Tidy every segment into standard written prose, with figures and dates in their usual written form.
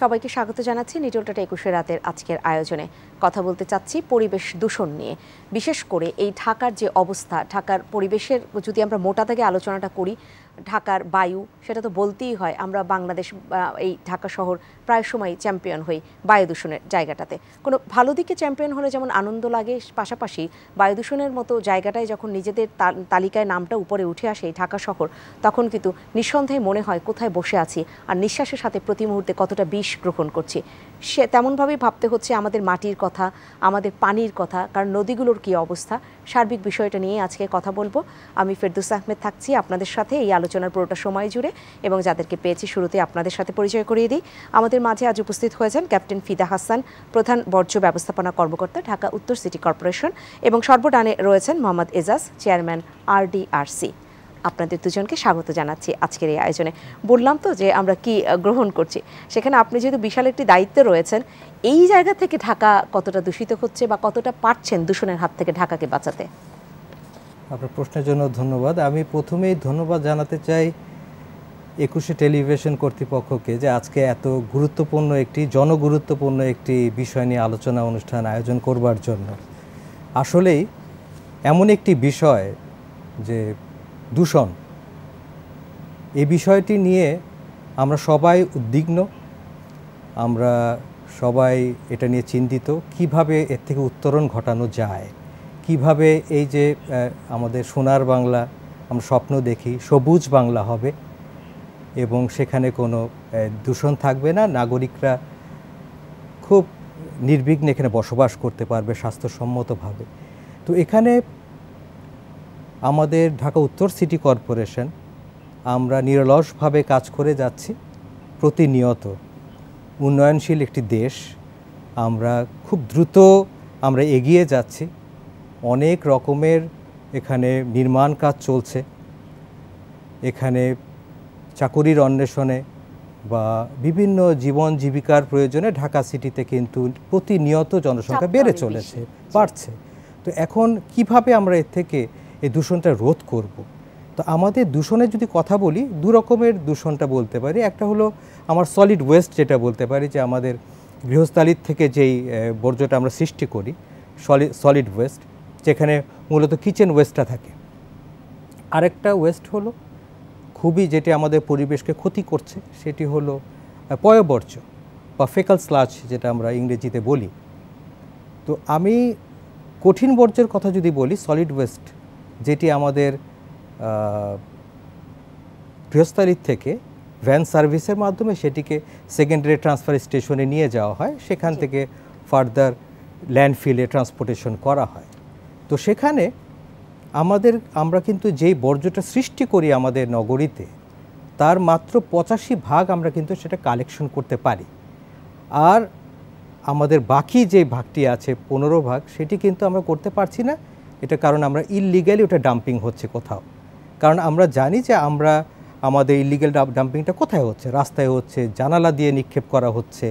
সবাইকে স্বাগত জানাচ্ছি নিটল ডট ২১ রাতের আজকের আয়োজনে। কথা বলতে চাচ্ছি পরিবেশ দূষণ নিয়ে, বিশেষ করে এই ঢাকার যে অবস্থা, ঢাকার পরিবেশের যদি আমরা মোটা দাগে আলোচনাটা করি, ঢাকার বায়ু সেটা তো বলতেই হয়। আমরা বাংলাদেশ এই ঢাকা শহর প্রায় সময় চ্যাম্পিয়ন হই বায়ু দূষণের জায়গাটাতে। কোনো ভালো দিকে চ্যাম্পিয়ন হলে যেমন আনন্দ লাগে, পাশাপাশি বায়ু দূষণের মতো জায়গাটায় যখন নিজেদের তালিকায় নামটা উপরে উঠে আসে এই ঢাকা শহর, তখন কিন্তু নিঃসন্দেহে মনে হয় কোথায় বসে আছি আর নিঃশ্বাসের সাথে প্রতি মুহূর্তে কতটা বিষ গ্রহণ করছি। সে তেমনভাবেই ভাবতে হচ্ছে আমাদের মাটির কথা, আমাদের পানির কথা, কারণ নদীগুলোর কী অবস্থা, সার্বিক বিষয়টা নিয়ে আজকে কথা বলবো। আমি ফেরদৌস আহমেদ থাকছি আপনাদের সাথে এই আলোচনার পুরোটা সময় জুড়ে, এবং যাদেরকে পেয়েছি শুরুতে আপনাদের সাথে পরিচয় করিয়ে দিই। আমাদের মাঝে আজ উপস্থিত হয়েছেন ক্যাপ্টেন ফিদা হাসান, প্রধান বর্জ্য ব্যবস্থাপনা কর্মকর্তা, ঢাকা উত্তর সিটি কর্পোরেশন, এবং সর্বডানে রয়েছেন মোহাম্মদ এজাজ, চেয়ারম্যান RDRC। আপনাদের দুজনকে স্বাগত জানাচ্ছি আজকের এই আয়োজনে। বললাম তো যে আমরা কি গ্রহণ করছি, সেখানে আপনি যেহেতু বিশাল একটি দায়িত্বে রয়েছেন, এই জায়গা থেকে ঢাকা কতটা দূষিত হচ্ছে বা কতটা পারছেন দূষণের হাত থেকে ঢাকাকে বাঁচাতে? আপনার প্রশ্নের জন্য ধন্যবাদ। আমি প্রথমেই ধন্যবাদ জানাতে চাই ২১ টেলিভিশন কর্তৃপক্ষকে যে আজকে এত গুরুত্বপূর্ণ একটি জনগুরুত্বপূর্ণ একটি বিষয় নিয়ে আলোচনা অনুষ্ঠান আয়োজন করবার জন্য। আসলেই এমন একটি বিষয় যে দূষণ, এই বিষয়টি নিয়ে আমরা সবাই উদ্বিগ্ন, আমরা সবাই এটা নিয়ে চিন্তিত কিভাবে এর থেকে উত্তরণ ঘটানো যায়, কিভাবে এই যে আমাদের সোনার বাংলা আমরা স্বপ্ন দেখি সবুজ বাংলা হবে এবং সেখানে কোনো দূষণ থাকবে না, নাগরিকরা খুব নির্বিঘ্নে এখানে বসবাস করতে পারবে স্বাস্থ্যসম্মতভাবে। তো এখানে আমাদের ঢাকা উত্তর সিটি কর্পোরেশন আমরা নিরলসভাবে কাজ করে যাচ্ছি। প্রতিনিয়ত উন্নয়নশীল একটি দেশ, আমরা খুব দ্রুত আমরা এগিয়ে যাচ্ছি। অনেক রকমের এখানে নির্মাণ কাজ চলছে, এখানে চাকুরির অন্বেষণে বা বিভিন্ন জীবন জীবিকার প্রয়োজনে ঢাকা সিটিতে কিন্তু প্রতিনিয়ত জনসংখ্যা বেড়ে চলেছে, বাড়ছে। তো এখন কিভাবে আমরা এর থেকে এই দূষণটা রোধ করব? তো আমাদের দূষণের যদি কথা বলি, দু রকমের দূষণটা বলতে পারি। একটা হলো আমার সলিড ওয়েস্ট, যেটা বলতে পারি যে আমাদের গৃহস্থালির থেকে যেই বর্জ্যটা আমরা সৃষ্টি করি, সলিড ওয়েস্ট, যেখানে মূলত কিচেন ওয়েস্টটা থাকে। আরেকটা ওয়েস্ট হলো খুবই যেটি আমাদের পরিবেশকে ক্ষতি করছে, সেটি হলো পয়ঃবর্জ্য বা ফেকাল স্লাজ, যেটা আমরা ইংরেজিতে বলি। তো আমি কঠিন বর্জ্যের কথা যদি বলি, সলিড ওয়েস্ট যেটি আমাদের গৃহস্থালির থেকে ভ্যান সার্ভিসের মাধ্যমে সেটিকে সেকেন্ডারি ট্রান্সফার স্টেশনে নিয়ে যাওয়া হয়, সেখান থেকে ফার্দার ল্যান্ডফিলে ট্রান্সপোর্টেশন করা হয়। তো সেখানে আমরা কিন্তু যেই বর্জ্যটা সৃষ্টি করি আমাদের নগরীতে, তার মাত্র ৮৫% আমরা কিন্তু সেটা কালেকশন করতে পারি। আর আমাদের বাকি যে ভাগটি আছে ১৫%, সেটি কিন্তু আমরা করতে পারছি না। এটা কারণ আমরা ইললিগ্যালি ওটা ডাম্পিং হচ্ছে কোথাও। কারণ আমরা জানি যে আমাদের ইললিগ্যাল ডাম্পিংটা কোথায় হচ্ছে, রাস্তায় হচ্ছে, জানালা দিয়ে নিক্ষেপ করা হচ্ছে,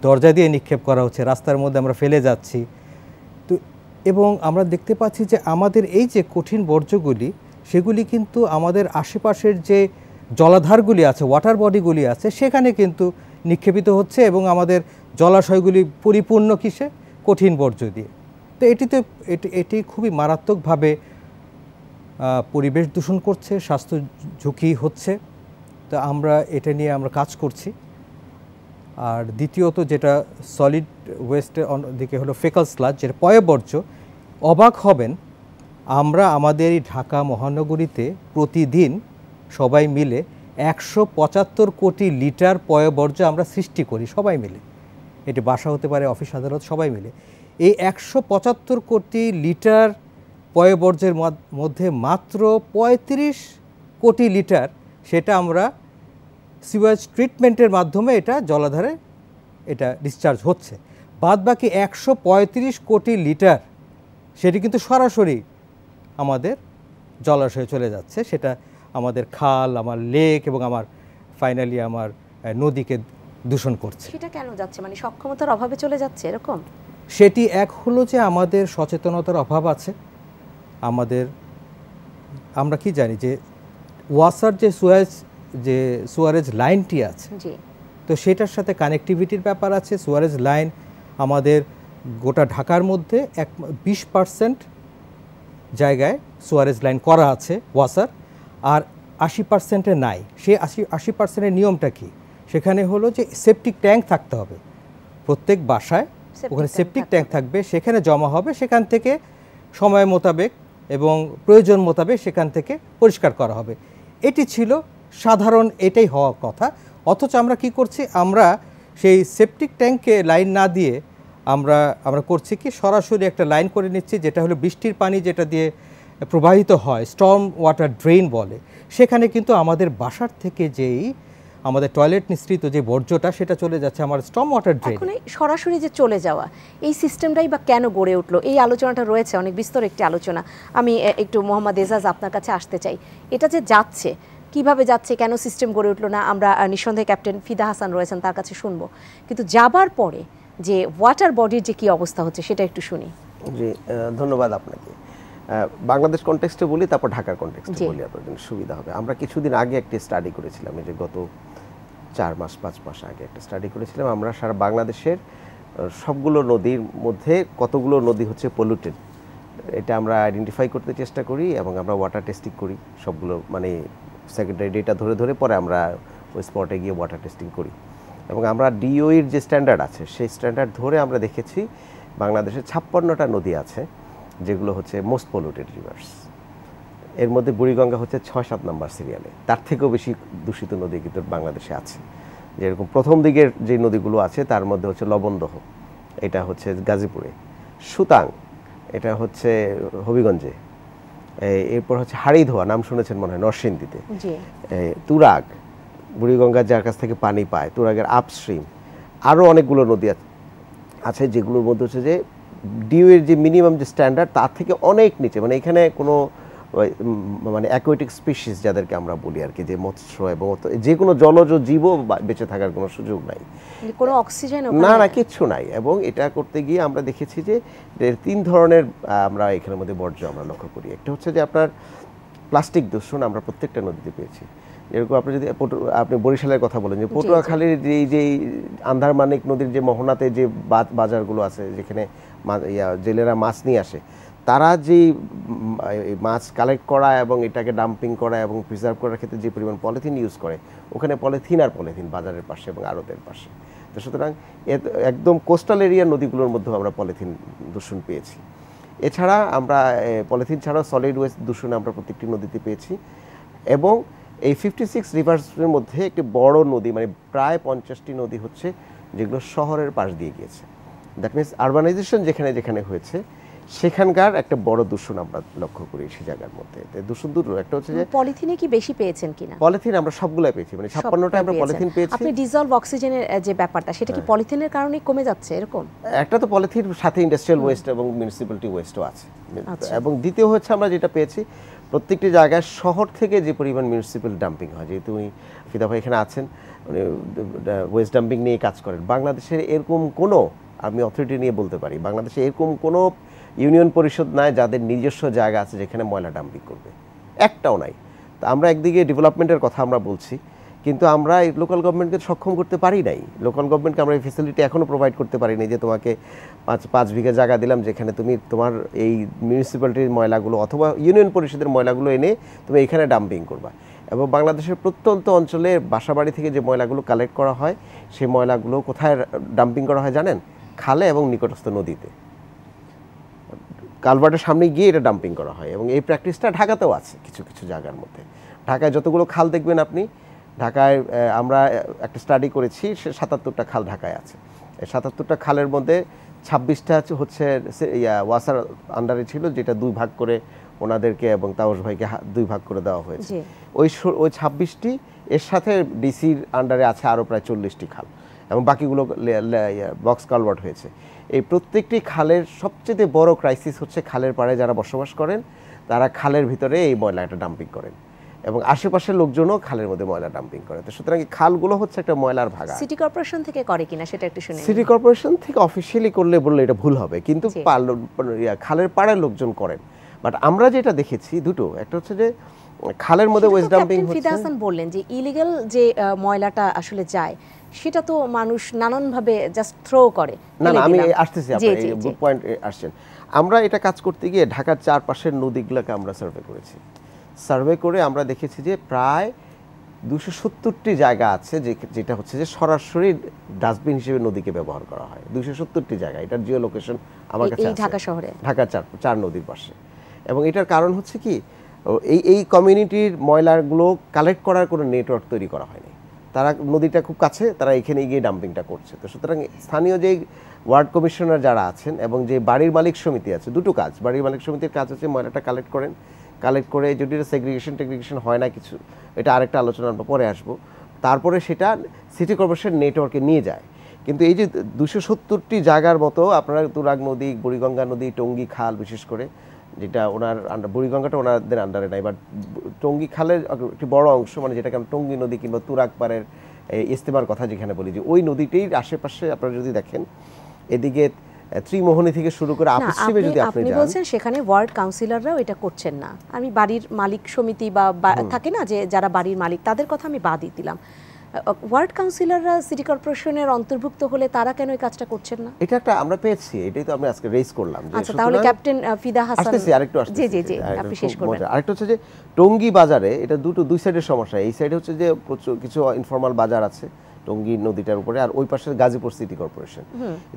দরজা দিয়ে নিক্ষেপ করা হচ্ছে, রাস্তার মধ্যে আমরা ফেলে যাচ্ছি। তো এবং আমরা দেখতে পাচ্ছি যে আমাদের এই যে কঠিন বর্জ্যগুলি, সেগুলি কিন্তু আমাদের আশেপাশের যে জলাধারগুলি আছে, ওয়াটার বডিগুলি আছে, সেখানে কিন্তু নিক্ষেপিত হচ্ছে এবং আমাদের জলাশয়গুলি পরিপূর্ণ কিসে, কঠিন বর্জ্য দিয়ে। তো এটি খুবই মারাত্মকভাবে পরিবেশ দূষণ করছে, স্বাস্থ্য ঝুঁকি হচ্ছে। তো আমরা এটা নিয়ে আমরা কাজ করছি। আর দ্বিতীয়ত যেটা সলিড ওয়েস্টের দিকে হলো ফেকাল স্লাজ, যেটা পয়ঃবর্জ্য। অবাক হবেন, আমরা আমাদের এই ঢাকা মহানগরীতে প্রতিদিন সবাই মিলে ১৭৫ কোটি লিটার পয়ঃবর্জ্য আমরা সৃষ্টি করি সবাই মিলে। এটি বাসা হতে পারে, অফিস আদালত, সবাই মিলে। এই ১৭৫ কোটি লিটার পয়ঃবর্জ্যের মধ্যে মাত্র ৩৫ কোটি লিটার সেটা আমরা সিওয়েজ ট্রিটমেন্টের মাধ্যমে এটা জলাধারে এটা ডিসচার্জ হচ্ছে। বাদ বাকি ১৩৫ কোটি লিটার সেটি কিন্তু সরাসরি আমাদের জলাশয়ে চলে যাচ্ছে। সেটা আমাদের খাল, আমার লেক এবং ফাইনালি আমার নদীকে দূষণ করছে। সেটা কেন যাচ্ছে, মানে সক্ষমতার অভাবে চলে যাচ্ছে এরকম? সেটি এক হলো যে আমাদের সচেতনতার অভাব আছে। আমরা কি জানি যে ওয়াসার যে সুয়ারেজ লাইনটি আছে, তো সেটার সাথে কানেক্টিভিটির ব্যাপার আছে। সুয়ারেজ লাইন আমাদের গোটা ঢাকার মধ্যে 20% জায়গায় সুয়ারেজ লাইন করা আছে ওয়াসার, আর 80%-এ নাই। সেই 80%-এর নিয়মটা কি? সেখানে হলো যে সেপটিক ট্যাঙ্ক থাকতে হবে প্রত্যেক বাসায়, ওখানে সেপটিক ট্যাঙ্ক থাকবে, সেখানে জমা হবে, সেখান থেকে সময় মোতাবেক এবং প্রয়োজন মোতাবেক সেখান থেকে পরিষ্কার করা হবে। এটি ছিল সাধারণ, এটাই হওয়ার কথা। অথচ আমরা কি করছি, আমরা সেই সেপটিক ট্যাঙ্কে লাইন না দিয়ে আমরা করছি কি, সরাসরি একটা লাইন করে নিচ্ছি, যেটা হলো বৃষ্টির পানি যেটা দিয়ে প্রবাহিত হয়, স্টর্ম ওয়াটার ড্রেন বলে। সেখানে কিন্তু আমাদের বাসার থেকে যেই আমাদের টয়লেট নিঃসৃত যে বর্জ্যটা, সেটা চলে যাচ্ছে আমার স্টর্ম ওয়াটার ড্রেন। এখন সরাসরি যে চলে যাওয়া, এই সিস্টেমটাই বা কেন গড়ে উঠলো? এই আলোচনাটা রয়েছে, অনেক বিস্তর একটি আলোচনা। আমি একটু মোহাম্মদ এজাজ আপনার কাছে আসতে চাই। এটা যে যাচ্ছে, কিভাবে যাচ্ছে, কেন সিস্টেম গড়ে উঠলো না, আমরা নিঃসন্দেহে ক্যাপ্টেন ফিদা হাসান রয়েছেন, তার কাছে শুনবো। কিন্তু যাবার পরে যে ওয়াটার বডির যে কি অবস্থা হচ্ছে, সেটা একটু শুনি। জি, ধন্যবাদ আপনাকে। বাংলাদেশ কনটেক্সটে বলি, তারপর ঢাকার কনটেক্সটে বলি, আপনার জন্য সুবিধা হবে। আমরা কিছুদিন আগে একটি স্টাডি করেছিলাম, এই যে গত 4-5 মাস আগে একটা স্টাডি করেছিলাম। আমরা সারা বাংলাদেশের সবগুলো নদীর মধ্যে কতগুলো নদী হচ্ছে পলিউটেড, এটা আমরা আইডেন্টিফাই করতে চেষ্টা করি এবং আমরা ওয়াটার টেস্টিং করি সবগুলো, মানে সেকেন্ডারি ডেটা ধরে ধরে পরে আমরা ওই স্পটে গিয়ে ওয়াটার টেস্টিং করি। এবং আমরা ডিওইর যে স্ট্যান্ডার্ড আছে, সেই স্ট্যান্ডার্ড ধরে আমরা দেখেছি বাংলাদেশে 56টা নদী আছে যেগুলো হচ্ছে মোস্ট পলিউটেড রিভার্স। এর মধ্যে বুড়িগঙ্গা হচ্ছে 6-7 নাম্বার সিরিয়ালে, তার থেকেও বেশি দূষিত নদী কিন্তু বাংলাদেশে আছে। যেরকম প্রথম দিকের যে নদীগুলো আছে তার মধ্যে হচ্ছে লবণদহ, এটা হচ্ছে গাজীপুরে, সুতাং এটা হচ্ছে হবিগঞ্জে, এরপর হচ্ছে হাড়িধোয়া, নাম শুনেছেন মনে হয়, নরসিংদীতে, তুরাগ, বুড়িগঙ্গা যার কাছ থেকে পানি পায়, তুরাগের আপস্ট্রিম, আরও অনেকগুলো নদী আছে যেগুলোর মধ্যে হচ্ছে যে ডিউয়ের যে মিনিমাম যে স্ট্যান্ডার্ড তার থেকে অনেক নিচে, মানে এখানে কোনো মানে অ্যাকোয়াটিক স্পিসিস যাদেরকে আমরা বলি আর কি, যে মৎস্য এবং যে কোনো জলজ জীবও বেঁচে থাকার কোনো সুযোগ নাই, কোনো অক্সিজেন না কিচ্ছু নাই। এবং এটা করতে গিয়ে আমরা দেখেছি যে 3 ধরনের আমরা এখানের মধ্যে বর্জ্য আমরা লক্ষ্য করি। একটা হচ্ছে যে আপনার প্লাস্টিক দূষণ আমরা প্রত্যেকটা নদীতে পেয়েছি। যেরকম আপনি যদি আপনি বরিশালের কথা বলেন, যে পটুয়াখালীর যে আন্ধারমানিক নদীর যে মোহনাতে যে বাজারগুলো আছে, যেখানে জেলেরা মাছ নিয়ে আসে, তারা যে মাছ কালেক্ট করা এবং এটাকে ডাম্পিং করা এবং প্রিজার্ভ করার ক্ষেত্রে যে পরিমাণ পলিথিন ইউজ করে, ওখানে পলিথিন আর পলিথিন বাজারের পাশে এবং আড়তের পাশে। তো সুতরাং একদম কোস্টাল এরিয়ার নদীগুলোর মধ্যেও আমরা পলিথিন দূষণ পেয়েছি। এছাড়া আমরা পলিথিন ছাড়াও সলিড ওয়েস্ট দূষণ আমরা প্রত্যেকটি নদীতে পেয়েছি। এবং এই 56 রিভার্সের মধ্যে একটি বড় নদী, মানে প্রায় 50টি নদী হচ্ছে যেগুলো শহরের পাশ দিয়ে গিয়েছে। দ্যাট মিনস আরবানাইজেশন যেখানে যেখানে হয়েছে সেখানকার একটা বড় দূষণ আমরা লক্ষ্য করি সেই জায়গার মধ্যে। দূষণ দুটো, একটা হচ্ছে যে পলিথিনে কি বেশি পেয়েছেন কিনা? পলিথিন আমরা সবগুলাই পেয়েছি, মানে 56টা আমরা পলিথিন পেয়েছি। আপনি ডিজলভ অক্সিজেনের যে ব্যাপারটা, সেটা কি পলিথিনের কারণে কমে যাচ্ছে এরকম? একটা তো পলিথিন, সাথে ইন্ডাস্ট্রিয়াল ওয়েস্ট এবং মিউনিসিপ্যালিটি ওয়েস্টও আছে। এবং দ্বিতীয় হচ্ছে আমরা যেটা পেয়েছি, প্রত্যেকটি জায়গায় শহর থেকে যে পরিমাণ মিউনিসিপ্যাল ডাম্পিং হয়, যেহেতু ফিদা ভাই এখানে আছেন, মানে ওয়েস্ট ডাম্পিং নিয়ে কাজ করেন, বাংলাদেশের এরকম কোনো, আমি অথরিটি নিয়ে বলতে পারি, বাংলাদেশে এরকম কোনো ইউনিয়ন পরিষদ নাই যাদের নিজস্ব জায়গা আছে যেখানে ময়লা ডাম্পিং করবে, একটাও নাই। তা আমরা একদিকে ডেভেলপমেন্টের কথা আমরা বলছি, কিন্তু আমরা লোকাল গভর্নমেন্টকে সক্ষম করতে পারি নাই। লোকাল গভর্নমেন্টকে আমরা এই ফেসিলিটি এখনও প্রোভাইড করতে পারি নাই যে তোমাকে 5 বিঘা জায়গা দিলাম যেখানে তুমি তোমার এই মিউনিসিপ্যালিটির ময়লাগুলো অথবা ইউনিয়ন পরিষদের ময়লাগুলো এনে তুমি এখানে ডাম্পিং করবা। এবং বাংলাদেশের প্রত্যন্ত অঞ্চলে বাসাবাড়ি থেকে যে ময়লাগুলো কালেক্ট করা হয়, সেই ময়লাগুলো কোথায় ডাম্পিং করা হয় জানেন? খালে এবং নিকটস্থ নদীতে, কালভার্টের সামনে গিয়ে এটা ডাম্পিং করা হয়। এবং এই প্র্যাকটিসটা ঢাকাতেও আছে কিছু কিছু জায়গার মধ্যে। ঢাকায় যতগুলো খাল দেখবেন আপনি, ঢাকায় আমরা একটা স্টাডি করেছি, 77টা খাল ঢাকায় আছে। এই 77টা খালের মধ্যে 26টা হচ্ছে ওয়াসার আন্ডারে ছিল, যেটা 2 ভাগ করে ওনাদেরকে এবং তাওস ভাইকে 2 ভাগ করে দেওয়া হয়েছে। ওই 26টি, এর সাথে ডিসির আন্ডারে আছে আরও প্রায় 40টি খাল, এবং বাকিগুলো বক্স কালভার্ট হয়েছে। এই প্রত্যেকটি খালের সবচেয়ে বড় ক্রাইসিস হচ্ছে খালের পাড়ে যারা বসবাস করেন, তারা খালের ভিতরে এই ময়লাটা ডাম্পিং করেন, এবং আশেপাশের লোকজনও খালের মধ্যে ময়লা ডাম্পিং করে। তো সুতরাং এই খালগুলো হচ্ছে একটা ময়লার ভাগা। সিটি কর্পোরেশন থেকে করে কিনা সেটা একটু শুনে। সিটি কর্পোরেশন থেকে অফিসিয়ালি করলে বললে এটা ভুল হবে, কিন্তু খালের পাড়ের লোকজন করেন। বাট আমরা যেটা দেখেছি দুটো, একটা হচ্ছে যে খালের মধ্যে ওয়েস্ট ডাম্পিং হচ্ছে। ফিদা হাসান বললেন যে ইলিগাল যে ময়লাটা আসলে যায়, সেটা তো মানুষ নানানভাবে জাস্ট থ্রো করে। না না, আমি আসতেছি, আপনি গুড পয়েন্ট আসছেন। আমরা এটা কাজ করতে গিয়ে ঢাকার চারপাশের নদীগুলোকে আমরা সার্ভে করেছি। সার্ভে করে আমরা দেখেছি যে প্রায় 270টি জায়গা আছে যেটা হচ্ছে যে সরাসরি ডাস্টবিন হিসেবে নদীকে ব্যবহার করা হয়। 270টি জায়গা, এটার জিও লোকেশন আমার কাছে আছে ঢাকা শহরে, ঢাকার চার নদীর পাশে। এবং এটার কারণ হচ্ছে কি, এই কমিউনিটির ময়লাগুলো কালেক্ট করার কোনো নেটওয়ার্ক তৈরি করা হয়নি। তারা নদীটা খুব কাছে, তারা এখানে গিয়ে ডাম্পিংটা করছে। তো সুতরাং স্থানীয় যে ওয়ার্ড কমিশনার যারা আছেন এবং যে বাড়ির মালিক সমিতি আছে, দুটো কাজ। বাড়ির মালিক সমিতির কাজ হচ্ছে ময়লাটা কালেক্ট করে যদি এটা সেগ্রিগেশন হয় না কিছু, এটা আরেকটা আলোচনা আমরা পরে আসবো, তারপরে সেটা সিটি কর্পোরেশন নেটওয়ার্কে নিয়ে যায়। কিন্তু এই যে 270টি জায়গার মতো আপনারা তুরাগ নদী, বুড়িগঙ্গা নদী, টঙ্গী খাল, বিশেষ করে যেটা ওনার বুড়িগঙ্গাটা ওনাদের আন্ডারে নাই, বাট টঙ্গী খালের একটি বড় অংশ, মানে যেটাকে আমরা টঙ্গী নদী কিংবা তুরাগ পাড়ের ইস্তেমার কথা যেখানে বলি, যে ওই নদীটির আশেপাশে আপনারা যদি দেখেন, এদিকে ত্রিমোহনী থেকে শুরু করে আপসিমে যদি আপনি যান, বলছেন সেখানে ওয়ার্ড কাউন্সিলররাও এটা করছেন না। আমি বাড়ির মালিক সমিতি বা থাকে না যে যারা বাড়ির মালিক, তাদের কথা আমি বাদই দিলাম। ওয়ার্ড কাউন্সিলররা সিটি কর্পোরেশনের অন্তর্ভুক্ত হলে তারা কেন এই কাজটা করছেন না? এটা একটা আমরা পেয়েছি, এটাই তো আমি আজকে রেজ করলাম। আচ্ছা, তাহলে ক্যাপ্টেন ফিদা হাসান, জি জি জি, আপনি শেষ করবেন। আরেকটা হচ্ছে যে টঙ্গী বাজারে এটা দুই সাইডের সমস্যা। এই সাইডে হচ্ছে যে কিছু ইনফরমাল বাজার আছে টঙ্গী নদীটার উপরে, আর ওই পাশে গাজীপুর সিটি কর্পোরেশন।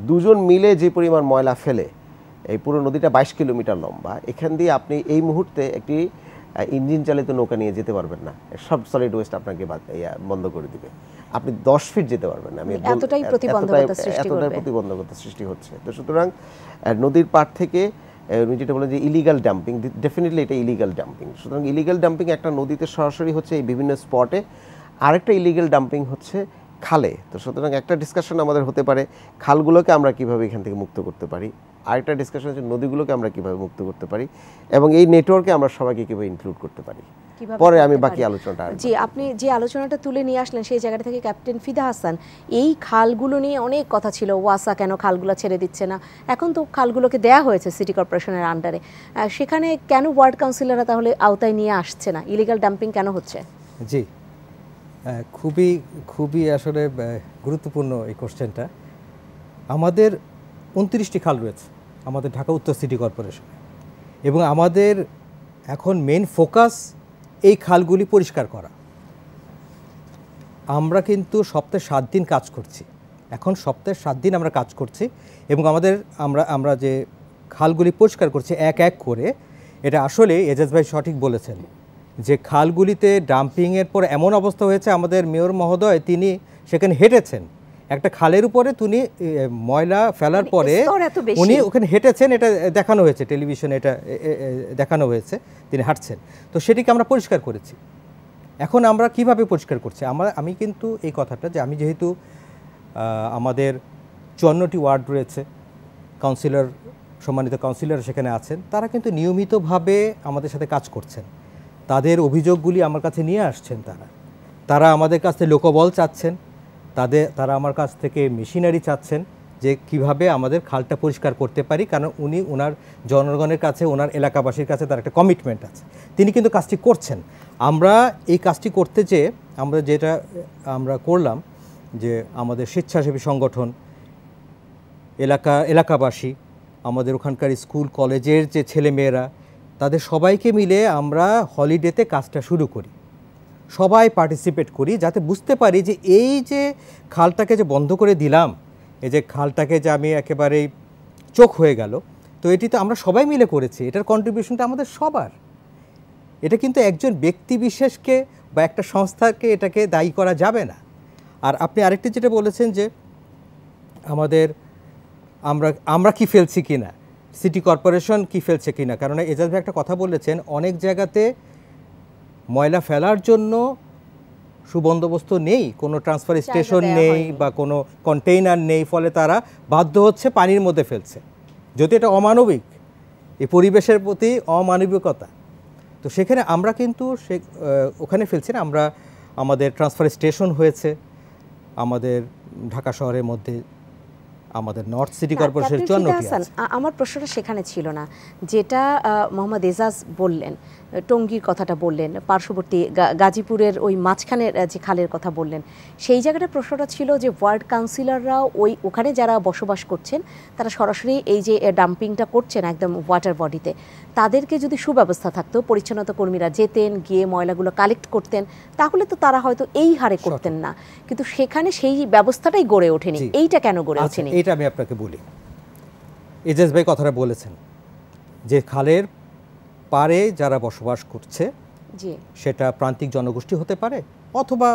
দুজন মিলে যে পরিমাণ ময়লা ফেলে, এই পুরো নদীটা 22 কিলোমিটার লম্বা। এখান দিয়ে আপনি এই মুহূর্তে একটি ইঞ্জিন চালিত নৌকা নিয়ে যেতে পারবেন না, সব সলিড ওয়েস্ট আপনাকে বন্ধ করে দিবে। আপনি 10 ফিট যেতে পারবেন না। এতটাই প্রতিবন্ধকতা সৃষ্টি হচ্ছে। তো সুতরাং নদীর পাড় থেকে যেটা বলেন যে ইলিগাল ডাম্পিং, ডেফিনেটলি এটা ইলিগাল ডাম্পিং। সুতরাং ইলিগাল ডাম্পিং একটা নদীতে সরাসরি হচ্ছে এই বিভিন্ন স্পটে, আরেকটা ইলিগাল ডাম্পিং হচ্ছে খালে। তো সুতরাং একটা ডিসকাশন আমাদের হতে পারে খালগুলোকে আমরা কিভাবে এখান থেকে মুক্ত করতে পারি, আরেকটা ডিসকাশন হচ্ছে নদীগুলোকে আমরা কিভাবে মুক্ত করতে পারি, এবং এই নেটওয়ার্কে আমরা সবাইকে কিভাবে ইনক্লুড করতে পারি। পরে আমি বাকি আলোচনাটা, জি, আপনি যে আলোচনাটা তুলে নিয়ে আসলেন সেই জায়গা থেকে ক্যাপ্টেন ফিদা হাসান, এই খালগুলো নিয়ে অনেক কথা ছিল, ওয়াসা কেন খালগুলো ছেড়ে দিচ্ছে না, এখন তো খালগুলোকে দেয়া হয়েছে সিটি কর্পোরেশনের আন্ডারে, সেখানে কেন ওয়ার্ড কাউন্সিলররা তাহলে আওতায় নিয়ে আসছে না? ইলিগাল ডাম্পিং কেন হচ্ছে? জি, খুবই আসলে গুরুত্বপূর্ণ এই কোশ্চেনটা। আমাদের 29টি খাল রয়েছে আমাদের ঢাকা উত্তর সিটি কর্পোরেশনে, এবং আমাদের এখন মেইন ফোকাস এই খালগুলি পরিষ্কার করা। আমরা কিন্তু সপ্তাহে 7 দিন কাজ করছি, এখন সপ্তাহে 7 দিন আমরা কাজ করছি, এবং আমরা যে খালগুলি পরিষ্কার করছি এক এক করে, এটা আসলে এজাজ ভাই সঠিক বলেছেন যে খালগুলিতে ডাম্পিংয়ের পর এমন অবস্থা হয়েছে, আমাদের মেয়র মহোদয় তিনি সেখানে হেঁটেছেন, একটা খালের উপরে তিনি ময়লা ফেলার পরে উনি ওখানে হেঁটেছেন, এটা দেখানো হয়েছে টেলিভিশনে, এটা দেখানো হয়েছে তিনি হাঁটছেন। তো সেটিকে আমরা পরিষ্কার করেছি। এখন আমরা কিভাবে পরিষ্কার করছি, আমি কিন্তু এই কথাটা যে আমি যেহেতু আমাদের 54টি ওয়ার্ড রয়েছে, কাউন্সিলর, সম্মানিত কাউন্সিলর সেখানে আছেন, তারা কিন্তু নিয়মিতভাবে আমাদের সাথে কাজ করছেন, তাদের অভিযোগগুলি আমার কাছে নিয়ে আসছেন, তারা আমাদের কাছ থেকে লোকবল চাচ্ছেন, তারা আমার কাছ থেকে মেশিনারি চাচ্ছেন যে কিভাবে আমাদের খালটা পরিষ্কার করতে পারি, কারণ উনি ওনার জনগণের কাছে, ওনার এলাকাবাসীর কাছে তার একটা কমিটমেন্ট আছে, তিনি কিন্তু কাজটি করছেন। আমরা এই কাজটি করতে যেয়ে আমরা করলাম যে আমাদের স্বেচ্ছাসেবী সংগঠন, এলাকাবাসী, আমাদের ওখানকার স্কুল কলেজের যে ছেলেমেয়েরা, তাদের সবাইকে মিলে আমরা হলিডেতে কাজটা শুরু করি, সবাই পার্টিসিপেট করি, যাতে বুঝতে পারি যে এই যে খালটাকে যে বন্ধ করে দিলাম, এই যে খালটাকে যে আমি একেবারেই চোখ হয়ে গেল, তো এটি তো আমরা সবাই মিলে করেছি, এটার কন্ট্রিবিউশনটা আমাদের সবার। এটা কিন্তু একজন ব্যক্তি বিশেষকে বা একটা সংস্থাকে এটাকে দায়ী করা যাবে না। আর আপনি আরেকটি যেটা বলেছেন যে আমরা কি ফেলছি কিনা, সিটি কর্পোরেশন কি ফেলছে কিনা, কারণ এজাজ ভাই একটা কথা বলেছেন, অনেক জায়গাতে ময়লা ফেলার জন্য সুবন্দোবস্ত নেই, কোনো ট্রান্সফার স্টেশন নেই বা কোনো কন্টেইনার নেই, ফলে তারা বাধ্য হচ্ছে পানির মধ্যে ফেলছে, যদি এটা অমানবিক, এই পরিবেশের প্রতি অমানবিকতা। তো সেখানে আমরা কিন্তু ওখানে ফেলছি না, আমাদের ট্রান্সফার স্টেশন হয়েছে আমাদের ঢাকা শহরের মধ্যে আমাদের নর্থ সিটি কর্পোরেশনের 54টি আছে। আমার প্রশ্নটা সেখানে ছিল না, যেটা মোহাম্মদ এজাজ বললেন, টঙ্গীর কথাটা বললেন, পার্শ্ববর্তী গাজীপুরের ওই মাঝখানের যে খালের কথা বললেন, সেই জায়গাটা প্রশ্নটা ছিল যে ওয়ার্ড কাউন্সিলররাও ওখানে যারা বসবাস করছেন তারা সরাসরি এই যে ডাম্পিংটা করছেন একদম ওয়াটার বডিতে, তাদেরকে যদি সুব্যবস্থা থাকতো, পরিচ্ছন্নতা কর্মীরা যেতেন, গিয়ে ময়লাগুলো কালেক্ট করতেন, তাহলে তো তারা হয়তো এই হারে করতেন না, কিন্তু সেখানে সেই ব্যবস্থাটাই গড়ে ওঠেনি। এইটা কেন গড়ে ওঠেনি? এটা আমি আপনাকে বলি। এজাজ ভাই কথাটা বলেছেন যে খালের পারে যারা বসবাস করছে, সেটা প্রান্তিক জনগোষ্ঠী হতে পারে অথবা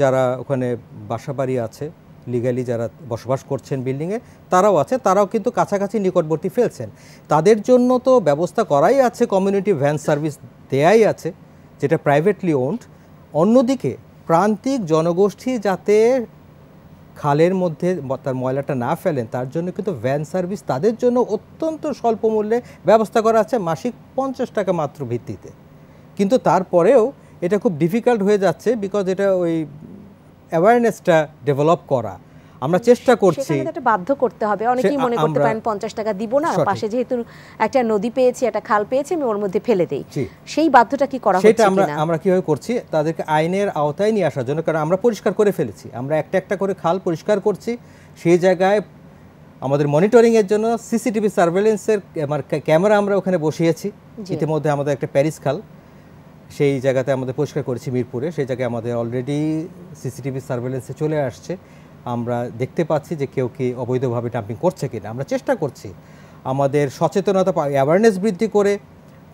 যারা ওখানে বাসাবাড়ি আছে, লিগালি যারা বসবাস করছেন বিল্ডিংয়ে তারাও আছে, তারাও কিন্তু কাছাকাছি নিকটবর্তী ফেলছেন। তাদের জন্য তো ব্যবস্থা করাই আছে, কমিউনিটি ভ্যান সার্ভিস দেয়াই আছে, যেটা প্রাইভেটলি ওন্ড। অন্যদিকে প্রান্তিক জনগোষ্ঠী যাতে খালের মধ্যে তার ময়লাটা না ফেলেন, তার জন্য কিন্তু ভ্যান সার্ভিস তাদের জন্য অত্যন্ত স্বল্প মূল্যে ব্যবস্থা করা আছে, মাসিক 50 টাকা মাত্র ভিত্তিতে। কিন্তু তারপরেও এটা খুব ডিফিকাল্ট হয়ে যাচ্ছে, বিকজ এটা ওই অ্যাওয়ারনেসটা ডেভেলপ করা আমরা চেষ্টা করছি। সেটা বাধ্য করতে হবে। অনেকেই মনে করতে পারেন 50 টাকা দিব না, পাশে যেহেতু একটা নদী পেয়েছি, একটা খাল পেয়েছি, আমি ওর মধ্যে ফেলে দেই। সেই বাধ্যটা কি করা হচ্ছে কিনা? সেটা আমরা কিভাবে করছি, তাদেরকে আইনের আওতায় নিয়ে আসার জন্য, কারণ আমরা পরিষ্কার করে ফেলেছি, আমরা একটা একটা করে খাল পরিষ্কার করছি। সেই জায়গায় আমাদের মনিটরিংয়ের জন্য সিসিটিভি সার্ভেলেন্সের ক্যামেরা আমরা ওখানে বসিয়েছি। ইতিমধ্যে আমাদের একটা প্যারিস খাল, সেই জায়গাতে আমাদের পরিষ্কার করেছি মিরপুরে, সেই জায়গায় আমাদের অলরেডি সিসিটিভি সার্ভেলেন্সে চলে আসছে। আমরা দেখতে পাচ্ছি যে কেউ কি অবৈধভাবে ডাম্পিং করছে কিনা। আমরা চেষ্টা করছি আমাদের সচেতনতা, অ্যাওয়ারনেস বৃদ্ধি করে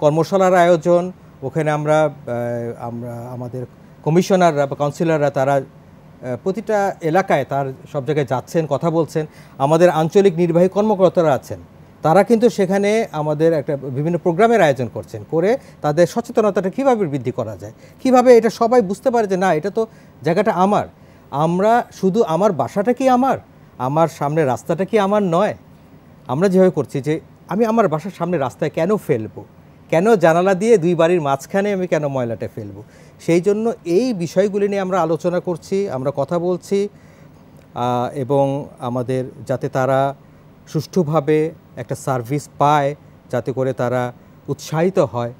কর্মশালার আয়োজন, ওখানে আমরা আমাদের কমিশনাররা বা কাউন্সিলররা তারা প্রতিটা এলাকায় তার সব জায়গায় যাচ্ছেন, কথা বলছেন। আমাদের আঞ্চলিক নির্বাহী কর্মকর্তারা আছেন, তারা কিন্তু সেখানে আমাদের একটা বিভিন্ন প্রোগ্রামের আয়োজন করছেন, করে তাদের সচেতনতাটা কীভাবে বৃদ্ধি করা যায়, কিভাবে এটা সবাই বুঝতে পারে যে না, এটা তো জায়গাটা আমার, আমরা শুধু আমার বাসাটা কি আমার সামনে রাস্তাটা কি আমার নয়। আমরা যেভাবে করছি যে আমি আমার বাসার সামনে রাস্তায় কেন ফেলবো, কেন জানালা দিয়ে দুই বাড়ির মাঝখানে আমি কেন ময়লাটা ফেলবো। সেই জন্য এই বিষয়গুলি নিয়ে আমরা আলোচনা করছি, আমরা কথা বলছি, এবং আমাদের যাতে তারা সুষ্ঠুভাবে একটা সার্ভিস পায়, যাতে করে তারা উৎসাহিত হয়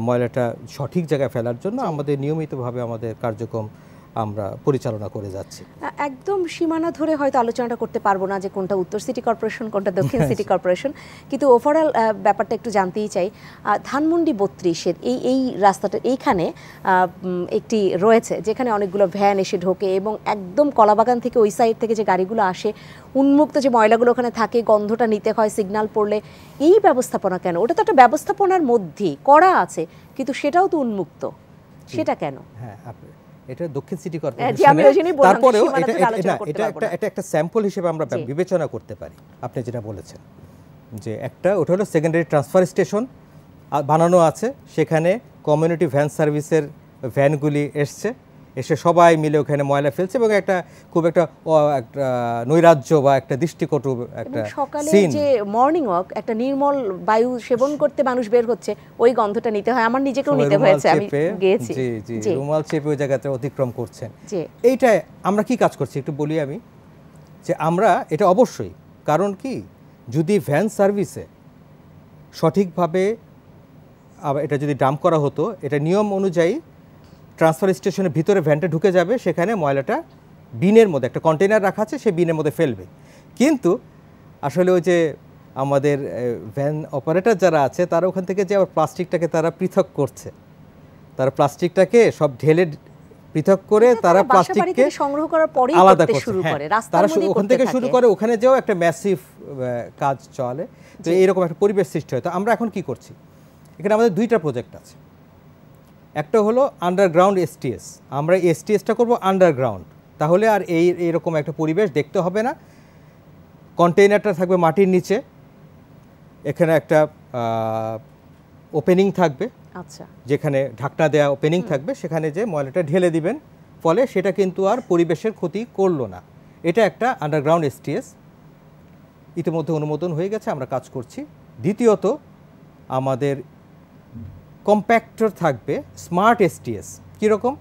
ময়লাটা সঠিক জায়গায় ফেলার জন্য, আমাদের নিয়মিতভাবে আমাদের কার্যক্রম আমরা পরিচালনা করে যাচ্ছি। একদম সীমানা ধরে হয়তো আলোচনাটা করতে পারবো না যে কোনটা উত্তর সিটি কর্পোরেশন, কোনটা দক্ষিণ সিটি কর্পোরেশন, কিন্তু ওভারঅল ব্যাপারটা একটু জানতেই চাই। ধানমন্ডি 32-এর এই রাস্তাটা এইখানে একটি রয়েছে যেখানে অনেকগুলো ভ্যান এসে ঢোকে, এবং একদম কলাবাগান থেকে ওই সাইড থেকে যে গাড়িগুলো আসে, উন্মুক্ত যে ময়লাগুলো ওখানে থাকে, গন্ধটা নিতে হয় সিগন্যাল পড়লে। এই ব্যবস্থাপনা কেন? ওটা তো একটা ব্যবস্থাপনার মধ্যেই করা আছে, কিন্তু সেটাও তো উন্মুক্ত, সেটা কেন? হ্যাঁ, এটা দক্ষিণ সিটি কর্পোরেশন, তারপরেও এটা একটা স্যাম্পল হিসেবে আমরা বিবেচনা করতে পারি। আপনি যেটা বলেছেন যে ওটা হলো সেকেন্ডারি ট্রান্সফার স্টেশন বানানো আছে, সেখানে কমিউনিটি ভ্যান সার্ভিসের ভ্যানগুলি এসে সবাই মিলে ওখানে ময়লা ফেলছে, এবং খুব একটা নৈরাজ্য বা একটা দৃষ্টিকটু একটা সকালে যে মর্নিং ওয়াক, একটা নির্মল বায়ু সেবন করতে মানুষ বের হচ্ছে, ওই গন্ধটা নিতে হয়। আমার নিজেকেও নিতে হয়েছে, আমি গিয়েছি। জি, রুমাল চেপে ওই জায়গাতে অতিক্রম করছেন। এইটাই আমরা কি কাজ করছি একটু বলি আমি, যে আমরা এটা অবশ্যই, কারণ কি, যদি ভ্যান সার্ভিসে সঠিকভাবে এটা যদি ডাম্প করা হতো, এটা নিয়ম অনুযায়ী ট্রান্সফার স্টেশনের ভিতরে ভ্যানটা ঢুকে যাবে, সেখানে ময়লাটা বিনের মধ্যে একটা কন্টেনার রাখা আছে, সেই বিনের মধ্যে ফেলবে। কিন্তু আসলে ওই যে আমাদের ভ্যান অপারেটর যারা আছে, তারা ওখান থেকে যে আবার প্লাস্টিকটাকে তারা পৃথক করছে, তারা প্লাস্টিকটাকে সব ঢেলে পৃথক করে তারা প্লাস্টিককে সংগ্রহ করার পরেই আলাদা করতে শুরু করে, তারা ওখান থেকে শুরু করে, ওখানে যেও একটা ম্যাসিভ কাজ চলে। তো এইরকম একটা পরিবেশ সৃষ্টি হয়। তো আমরা এখন কি করছি, এখানে আমাদের 2টা প্রজেক্ট আছে। একটা হলো আন্ডারগ্রাউন্ড এসটিএস, আমরা এসটিএসটা করব আন্ডারগ্রাউন্ড, তাহলে আর এইরকম একটা পরিবেশ দেখতে হবে না। কন্টেইনারটা থাকবে মাটির নিচে, এখানে একটা ওপেনিং থাকবে, আচ্ছা, যেখানে ঢাকনা দেওয়া ওপেনিং থাকবে, সেখানে যে ময়লাটা ঢেলে দিবেন, ফলে সেটা কিন্তু আর পরিবেশের ক্ষতি করলো না। এটা একটা আন্ডারগ্রাউন্ড এসটিএস, ইতিমধ্যে অনুমোদন হয়ে গেছে, আমরা কাজ করছি। দ্বিতীয়ত, আমাদের কম্প্যাক্টর থাকবে স্মার্ট এসটিএস। কীরকম?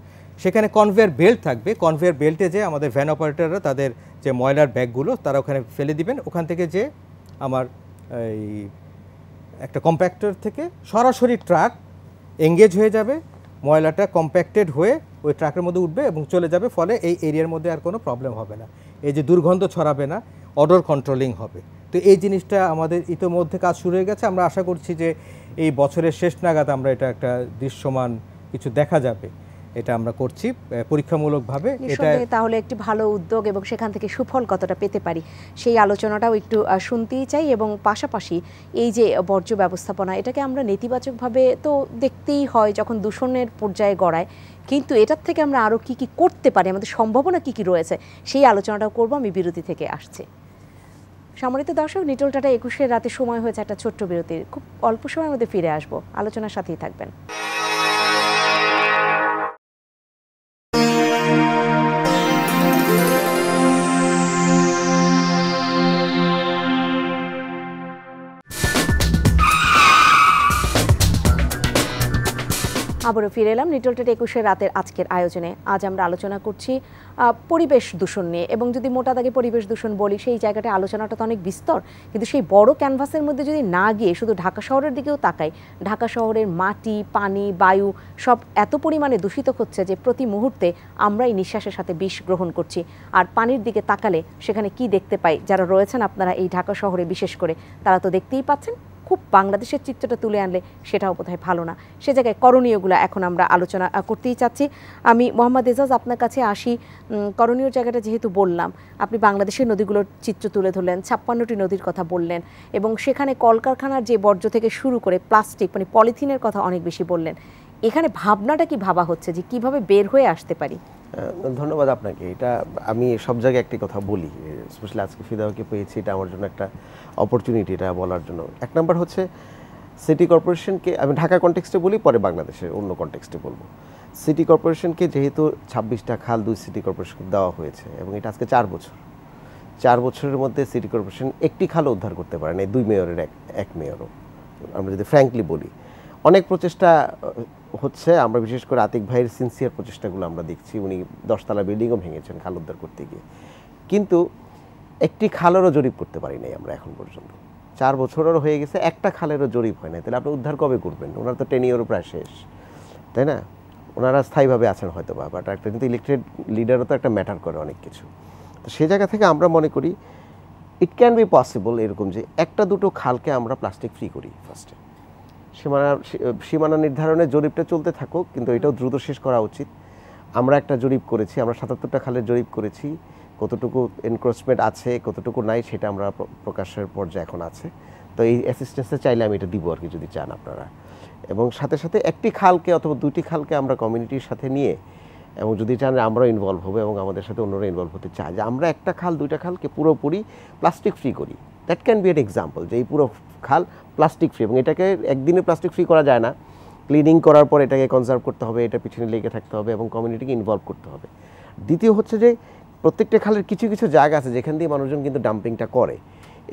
সেখানে কনভেয়ার বেল্ট থাকবে, কনভেয়ার বেল্টে যে আমাদের ভ্যান অপারেটররা তাদের যে ময়লার ব্যাগগুলো তারা ওখানে ফেলে দিবেন, ওখান থেকে যে আমার এই একটা কম্প্যাক্টর থেকে সরাসরি ট্রাক এঙ্গেজ হয়ে যাবে, ময়লাটা কম্প্যাক্টেড হয়ে ওই ট্রাকের মধ্যে উঠবে এবং চলে যাবে, ফলে এই এরিয়ার মধ্যে আর কোনো প্রবলেম হবে না, এই যে দুর্গন্ধ ছড়াবে না, অডর কন্ট্রোলিং হবে। তো এই জিনিসটা আমাদের ইতোমধ্যে কাজ শুরু হয়ে গেছে। আমরা আশা করছি যে এই বছরের শেষ নাগাদ আমরা এটা একটা দৃশ্যমান কিছু দেখা যাবে, এটা আমরা করছি পরীক্ষামূলকভাবে। এটা তাহলে একটি ভালো উদ্যোগ এবং সেখান থেকে সুফল কতটা পেতে পারি সেই আলোচনাটাও একটু শুনতেই চাই। এবং পাশাপাশি এই যে বর্জ্য ব্যবস্থাপনা, এটাকে আমরা নেতিবাচকভাবে তো দেখতেই হয় যখন দূষণের পর্যায়ে গড়ায়, কিন্তু এটার থেকে আমরা আরও কী কী করতে পারি, আমাদের সম্ভাবনা কী কী রয়েছে সেই আলোচনাটাও করবো। আমি বিরতি থেকে আসছি। সম্মানিত দর্শক, নিটোল টাটা 21-এর রাতে সময় হয়েছে একটা ছোট্ট বিরতির। খুব অল্প সময়ের মধ্যে ফিরে আসবো, আলোচনার সাথেই থাকবেন। আবারও ফিরে এলাম নিটোল টাটা 21-এর রাতের আজকের আয়োজনে। আজ আমরা আলোচনা করছি পরিবেশ দূষণ নিয়ে, এবং যদি মোটা দাগে পরিবেশ দূষণ বলি সেই জায়গাটা আলোচনাটা তো অনেক বিস্তর, কিন্তু সেই বড় ক্যানভাসের মধ্যে যদি না গিয়ে শুধু ঢাকা শহরের দিকেও তাকাই, ঢাকা শহরের মাটি, পানি, বায়ু সব এত পরিমাণে দূষিত হচ্ছে যে প্রতি মুহূর্তে আমরা এই নিঃশ্বাসের সাথে বিষ গ্রহণ করছি। আর পানির দিকে তাকালে সেখানে কি দেখতে পাই, যারা রয়েছেন আপনারা এই ঢাকা শহরে বিশেষ করে, তারা তো দেখতেই পাচ্ছেন। খুব বাংলাদেশের চিত্রটা তুলে আনলে সেটাও বোধহয় ভালো না, সে জায়গায় করণীয়গুলো এখন আমরা আলোচনা করতেই চাচ্ছি। আমি মোহাম্মদ এজাজ আপনার কাছে আসি। করণীয় জায়গাটা যেহেতু বললাম, আপনি বাংলাদেশের নদীগুলোর চিত্র তুলে ধরলেন, 56টি নদীর কথা বললেন, এবং সেখানে কলকারখানার যে বর্জ্য থেকে শুরু করে প্লাস্টিক মানে পলিথিনের কথা অনেক বেশি বললেন। এখানে ভাবনাটা কি ভাবা হচ্ছে যে কিভাবে বের হয়ে আসতে পারি? ধন্যবাদ আপনাকে। এটা আমি সব জায়গায় একটি কথা বলি, স্পেশালি আজকে ফিদাকে পেয়েছি, এটা আমার জন্য একটা অপরচুনিটি এটা বলার জন্য। এক নাম্বার হচ্ছে সিটি কর্পোরেশনকে, আমি ঢাকা কনটেক্সটে বলি, পরে বাংলাদেশের অন্য কনটেক্সটে বলবো। সিটি কর্পোরেশনকে যেহেতু 26টা খাল 2 সিটি কর্পোরেশনকে দেওয়া হয়েছে, এবং এটা আজকে 4 বছরের মধ্যে সিটি কর্পোরেশন একটি খালও উদ্ধার করতে পারে না, 2 মেয়রের এক মেয়রও। আমরা যদি ফ্র্যাঙ্কলি বলি, অনেক প্রচেষ্টা হচ্ছে, আমরা বিশেষ করে আতিক ভাইয়ের সিনসিয়ার প্রচেষ্টাগুলো আমরা দেখছি। উনি 10তলা বিল্ডিংও ভেঙেছেন খাল উদ্ধার করতে গিয়ে, কিন্তু একটি খালেরও জরিপ করতে পারি নাই আমরা এখন পর্যন্ত। 4 বছরেরও হয়ে গেছে, একটা খালেরও জরিপ হয় না। তাহলে আপনি উদ্ধার কবে করবেন? ওনার তো টেনিয়রও প্রায় শেষ, তাই না? ওনারা স্থায়ীভাবে আছেন হয়তো বা, বাট একটা কিন্তু ইলেকটেড লিডারও তো একটা ম্যাটার করে অনেক কিছু। তো সে জায়গা থেকে আমরা মনে করি ইট ক্যান বি পসিবল এরকম যে 1-2 খালকে আমরা প্লাস্টিক ফ্রি করি ফার্স্টে। সীমানা নির্ধারণের জরিপটা চলতে থাকুক, কিন্তু এটাও দ্রুত শেষ করা উচিত। আমরা একটা জরিপ করেছি, আমরা 77টা খালের জরিপ করেছি, কতটুকু এনক্রোচমেন্ট আছে কতটুকু নাই সেটা আমরা প্রকাশের পর্যায়ে এখন আছে। তো এই অ্যাসিস্ট্যান্সে চাইলে আমি এটা দিব আর কি, যদি চান আপনারা। এবং সাথে সাথে একটি খালকে অথবা 2টি খালকে আমরা কমিউনিটির সাথে নিয়ে, এবং যদি চান আমরাও ইনভলভ হবো এবং আমাদের সাথে অন্যরা ইনভলভ হতে চায়, যে আমরা একটা খাল 2টা খালকে পুরোপুরি প্লাস্টিক ফ্রি করি। That can be an example, যে এই পুরো খাল প্লাস্টিক ফ্রি। এবং এটাকে একদিনে প্লাস্টিক ফ্রি করা যায় না, ক্লিনিং করার পর এটাকে কনজার্ভ করতে হবে, এটা পিছনে লেগে থাকতে হবে এবং কমিউনিটিকে ইনভলভ করতে হবে। দ্বিতীয় হচ্ছে যে প্রত্যেকটা খালের কিছু কিছু জায়গা আছে যেখান দিয়ে মানুষজন কিন্তু ডাম্পিংটা করে।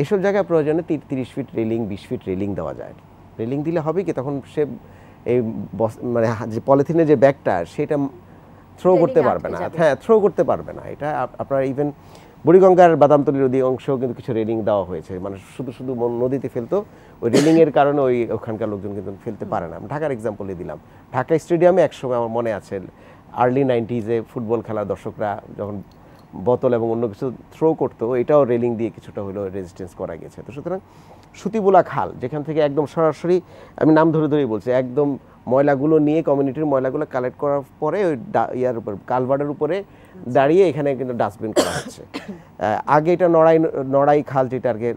এসব জায়গায় প্রয়োজনে 30 ফিট রেলিং, 20 ফিট রেলিং দেওয়া যায়। রেলিং দিলে হবে কি, তখন সে এই মানে যে পলিথিনের যে ব্যাগটা সেটা থ্রো করতে পারবে না, হ্যাঁ থ্রো করতে পারবে না। এটা আপনার ইভেন বুড়িগঙ্গার বাদামতলী নদী অংশেও কিন্তু কিছু রেলিং দেওয়া হয়েছে, মানে শুধু শুধু নদীতে ফেলতো, ওই রেলিংয়ের কারণে ওখানকার লোকজন কিন্তু ফেলতে পারে না। ঢাকার এক্সাম্পলই দিলাম, ঢাকা স্টেডিয়ামে একসময় আমার মনে আছে আর্লি 90s ফুটবল খেলার দর্শকরা যখন বোতল এবং অন্য কিছু থ্রো করতো, এটাও রেলিং দিয়ে কিছুটা হলেও রেজিস্ট্যান্স করা গেছে। তো সুতরাং সুতিবোলা খাল, যেখান থেকে একদম সরাসরি, আমি নাম ধরে ধরেই বলছি, একদম ময়লাগুলো নিয়ে কমিউনিটির ময়লাগুলো কালেক্ট করার পরে ওই ইয়ার উপর কালভার্টের উপরে দাঁড়িয়ে এখানে কিন্তু ডাস্টবিন করা হচ্ছে। আগে এটা নড়াই খাল, যেটা আর কি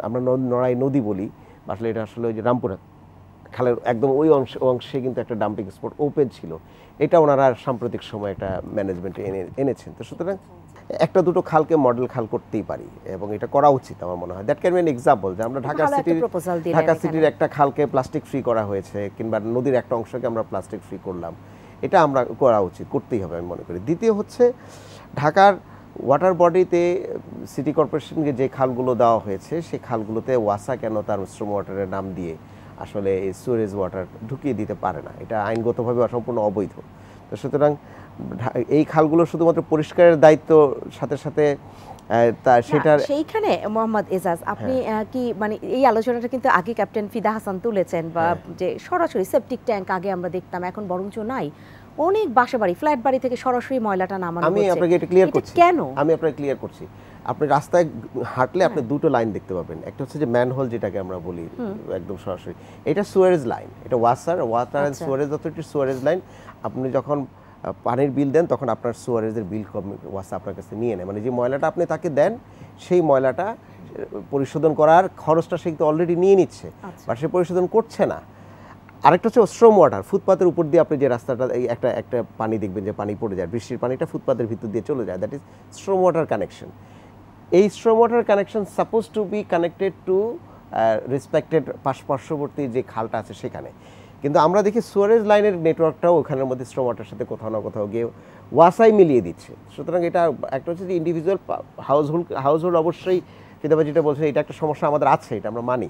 আমরা নড়াই নদী বলি, আসলে এটা আসলে ওই যে রামপুরা খালের একদম ওই অংশে কিন্তু একটা ডাম্পিং স্পট ওপেন ছিল। এটা ওনারা সাম্প্রতিক সময় একটা ম্যানেজমেন্টে এনেছেন। তো সুতরাং 1-2 খালকে মডেল খাল করতেই পারি এবং এটা করা উচিত আমার মনে হয়। That can be an example, যে আমরা ঢাকা সিটির একটা খালকে প্লাস্টিক ফ্রি করা হয়েছে, কিংবা নদীর একটা অংশকে আমরা প্লাস্টিক ফ্রি করলাম, এটা আমরা করা উচিত, করতেই হবে আমি মনে করি। দ্বিতীয় হচ্ছে ঢাকার ওয়াটার বডিতে সিটি কর্পোরেশনকে যে খালগুলো দেওয়া হয়েছে, সেই খালগুলোতে ওয়াসা কেন তার স্ট্রম ওয়াটারের নাম দিয়ে আসলে এই সুয়েজ ওয়াটার ঢুকিয়ে দিতে পারে না, এটা আইনগতভাবে সম্পূর্ণ অবৈধ। তো সুতরাং এই খালগুলো শুধুমাত্র পরিষ্কারের দায়িত্ব সাথে সাথে সেটার সেইখানে মোহাম্মদ এজাজ আপনি কি মানে এই আলোচনাটা কিন্তু আগে ক্যাপ্টেন ফিদা হাসান তুলেছেন বা যে সরাসরি সেপটিক ট্যাঙ্ক আগে আমরা দেখতাম, এখন বরঞ্চ নাই, অনেক বাসাবাড়ি ফ্ল্যাট বাড়ি থেকে সরাসরি ময়লাটা নামানো হচ্ছে। আমি আপনাকে এটা ক্লিয়ার করছি, কেন আমি আপনাকে ক্লিয়ার করছি। আপনি রাস্তায় হাঁটলে আপনি দুটো লাইন দেখতে পাবেন, একটা হচ্ছে যে ম্যানহোল যেটাকে আমরা বলি একদম সরাসরি, এটা সুয়ারেজ লাইন, এটা ওয়াটার অ্যান্ড সুয়ারেজ অথরিটির সুয়ারেজ লাইন। আপনি যখন পানির বিল দেন তখন আপনার সুয়ারেজের বিল ওয়াসা আপনার কাছে নিয়ে নেয়, মানে যে ময়লাটা আপনি তাকে দেন সেই ময়লাটা পরিশোধন করার খরচটা সে কিন্তু অলরেডি নিয়ে নিচ্ছে, বা সে পরিশোধন করছে না। আরেকটা হচ্ছে স্ট্রম ওয়াটার, ফুটপাতের উপর দিয়ে আপনি যে রাস্তাটা একটা পানি দেখবেন যে পানি পড়ে যায়, বৃষ্টির পানিটা ফুটপাতের ভিতর দিয়ে চলে যায়, that is storm water connection. এই storm water connection suppose to be connected to respected পার্শ্ববর্তী যে খালটা আছে সেখানে, কিন্তু আমরা দেখি সুয়ারেজ লাইনের নেটওয়ার্কটাও ওখানের মধ্যে স্ট্রম ওয়াটারের সাথে কোথাও না কোথাও গিয়ে ওয়াসাই মিলিয়ে দিচ্ছে। সুতরাং এটা একটা হচ্ছে যে ইন্ডিভিজুয়াল হাউসহোল্ড অবশ্যই ফিদাবা যেটা বলছে এটা একটা সমস্যা আমাদের আছে, এটা আমরা মানি,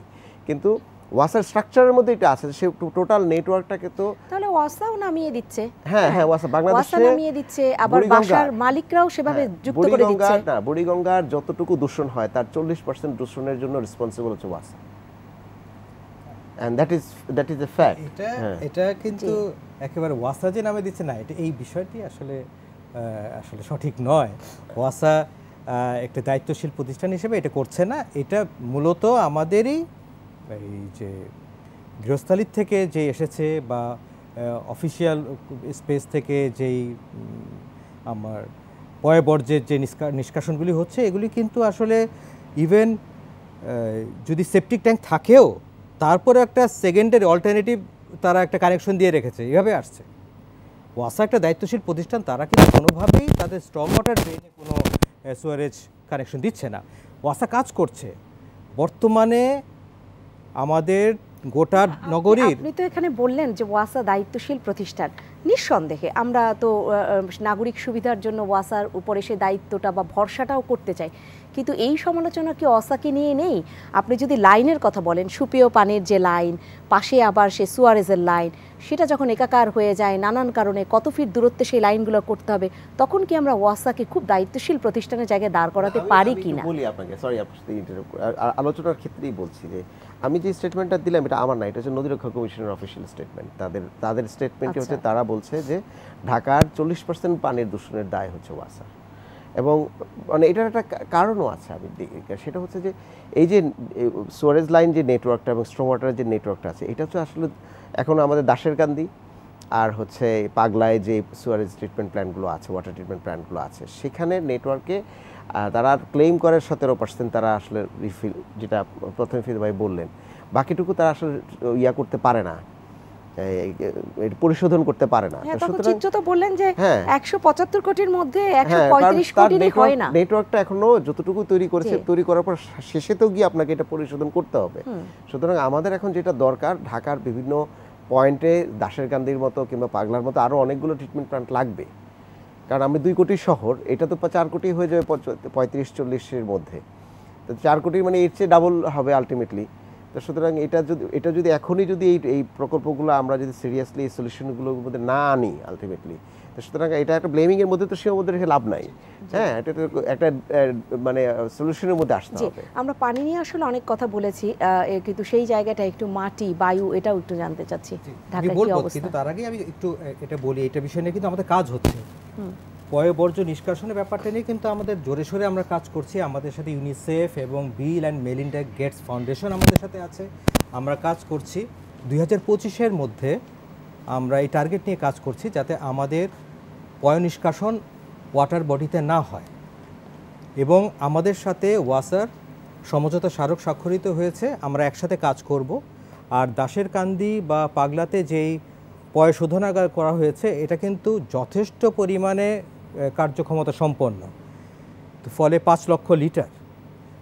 কিন্তু ওয়াসার স্ট্রাকচারের মধ্যে এটা আছে, সে টোটাল নেটওয়ার্কটাকে তো তাহলে ওয়াসাও নামিয়ে দিচ্ছে। হ্যাঁ হ্যাঁ, ওয়াসা বাংলাদেশে নামিয়ে দিচ্ছে, আবার বাসার মালিকরাও সেভাবে যুক্ত করে দিচ্ছে। না, বুড়িগঙ্গার যতটুকু দূষণ হয় তার 40% দূষণের জন্য রেসপন্সিবল হচ্ছে ওয়াসা, and that is a fact। এটা কিন্তু একেবারে ওয়াসা যে নামে দিচ্ছে না, এটা এই বিষয়টি আসলে সঠিক নয়। ওয়াসা একটা দায়িত্বশীল প্রতিষ্ঠান হিসেবে এটা করছে না, এটা মূলত আমাদেরই এই যে গৃহস্থালির থেকে যে এসেছে বা অফিসিয়াল স্পেস থেকে যেই আমার পয়ঃবর্জ্যের যে নিষ্কাশনগুলি হচ্ছে, এগুলি কিন্তু আসলে ইভেন যদি সেপটিক ট্যাঙ্ক থাকেও তারপরে একটা সেকেন্ডারি অল্টারনেটিভ তারা একটা কানেকশন দিয়ে রেখেছে, এভাবে আসছে। ওয়াসা একটা দায়িত্বশীল প্রতিষ্ঠান, তারা কিন্তু কোনোভাবেই তাদের স্ট্রং ওয়াটার ড্রেনে কোনো সুয়ারেজ কানেকশন দিচ্ছে না। ওয়াসা কাজ করছে বর্তমানে আমাদের গোটা নগরীর। আপনি তো এখানে বললেন যে ওয়াসা দায়িত্বশীল প্রতিষ্ঠান, নিঃসন্দেহে আমরা তো নাগরিক সুবিধার জন্য ওয়াসার উপরে সে দায়িত্বটা বা ভরসাটাও করতে চাই, কিন্তু এই সমালোচনা কি ওয়াসাকে নিয়ে নেই? আপনি যদি লাইনের কথা বলেন, সুপেয় পানির যে লাইন, পাশে আবার সে সুয়ারেজের লাইন, সেটা যখন একাকার হয়ে যায় নানান কারণে, কত ফিট দূরত্বে সেই লাইনগুলো করতে হবে, তখন কি আমরা ওয়াসাকে খুব দায়িত্বশীল প্রতিষ্ঠানের জায়গায় দাঁড় করাতে পারি কিনা? বলি আপনাকে, সরি আলোচনার ক্ষেত্রেই বলছি যে আমি যে স্টেটমেন্টটা দিলাম এটা আমার না, এটা হচ্ছে নদী রক্ষা কমিশনের অফিসিয়াল স্টেটমেন্ট। তাদের স্টেটমেন্টে হচ্ছে তারা বলছে যে ঢাকার 40% পানির দূষণের দায় হচ্ছে ওয়াসা, এবং মানে এটার একটা কারণও আছে, আমি সেটা হচ্ছে যে এই যে সুয়ারেজ লাইন যে নেটওয়ার্কটা এবং স্ট্রম ওয়াটারের যে নেটওয়ার্কটা আছে, এটা হচ্ছে আসলে এখন আমাদের দাসেরকান্দি আর হচ্ছে পাগলায় যে সুয়ারেজ ট্রিটমেন্ট প্ল্যান্টগুলো আছে, ওয়াটার ট্রিটমেন্ট প্ল্যান্টগুলো আছে, সেখানে নেটওয়ার্কে তারা ক্লেম করে 17% তারা আসলে রিফিল, যেটা প্রথমে ফিদা ভাই বললেন, বাকিটুকু তারা আসলে ইয়া করতে পারে না, পরিশোধন করতে পারে না। তো বললেন যে 175 কোটির মধ্যে 135 কোটি হয় না। নেটওয়ার্কটা এখনো যতটুকু তৈরি করেছে, তৈরি করার পর শেষে তো গিয়ে আপনাকে এটা পরিশোধন করতে হবে। সুতরাং আমাদের এখন যেটা দরকার, ঢাকার বিভিন্ন পয়েন্টে দাসেরকান্দির মতো কিংবা পাগলার মতো আরো অনেকগুলো ট্রিটমেন্ট প্ল্যান্ট লাগবে, কারণ আমি 2 কোটি শহর, এটা তো 4 কোটি হয়ে যাবে 35-40-এর মধ্যে, তো 4 কোটি মানে এর চেয়ে ডাবল হবে আলটিমেটলি। তো সুতরাং এটা যদি এখনই যদি এই প্রকল্পগুলো আমরা যদি সিরিয়াসলি এই সলিউশনগুলোর মধ্যে না আনি আলটিমেটলি, তো সুতরাং এটা একটা ব্লেমিংয়ের মধ্যে তো সীমাবদ্ধ রেখে লাভ নাই। হ্যাঁ, এটা একটা মানে সলিউশনের মধ্যে আসতে হবে। আমরা পানি নিয়ে আসলে অনেক কথা বলেছি, কিন্তু সেই জায়গাটা একটু মাটি, বায়ু, এটাও একটু জানতে চাচ্ছি ঢাকার কি অবস্থা। কিন্তু তার আগে আমি একটু এটা বলি, এটা বিষয় নিয়ে কিন্তু আমাদের কাজ হচ্ছে। পয়ঃবর্জ্য নিষ্কাশনের ব্যাপারটা নিয়ে কিন্তু আমাদের জোরে সোরে আমরা কাজ করছি। আমাদের সাথে ইউনিসেফ এবং Bill and Melinda Gates foundation আমাদের সাথে আছে, আমরা কাজ করছি। 2025-এর মধ্যে আমরা এই টার্গেট নিয়ে কাজ করছি যাতে আমাদের পয় নিষ্কাশন ওয়াটার বডিতে না হয়, এবং আমাদের সাথে ওয়াসার সমঝোতা স্মারক স্বাক্ষরিত হয়েছে, আমরা একসাথে কাজ করব। আর দাসেরকান্দি বা পাগলাতে যেই পয় শোধনাগার করা হয়েছে, এটা কিন্তু যথেষ্ট পরিমাণে কার্যক্ষমতা সম্পন্ন, তো ফলে 5 লক্ষ লিটার,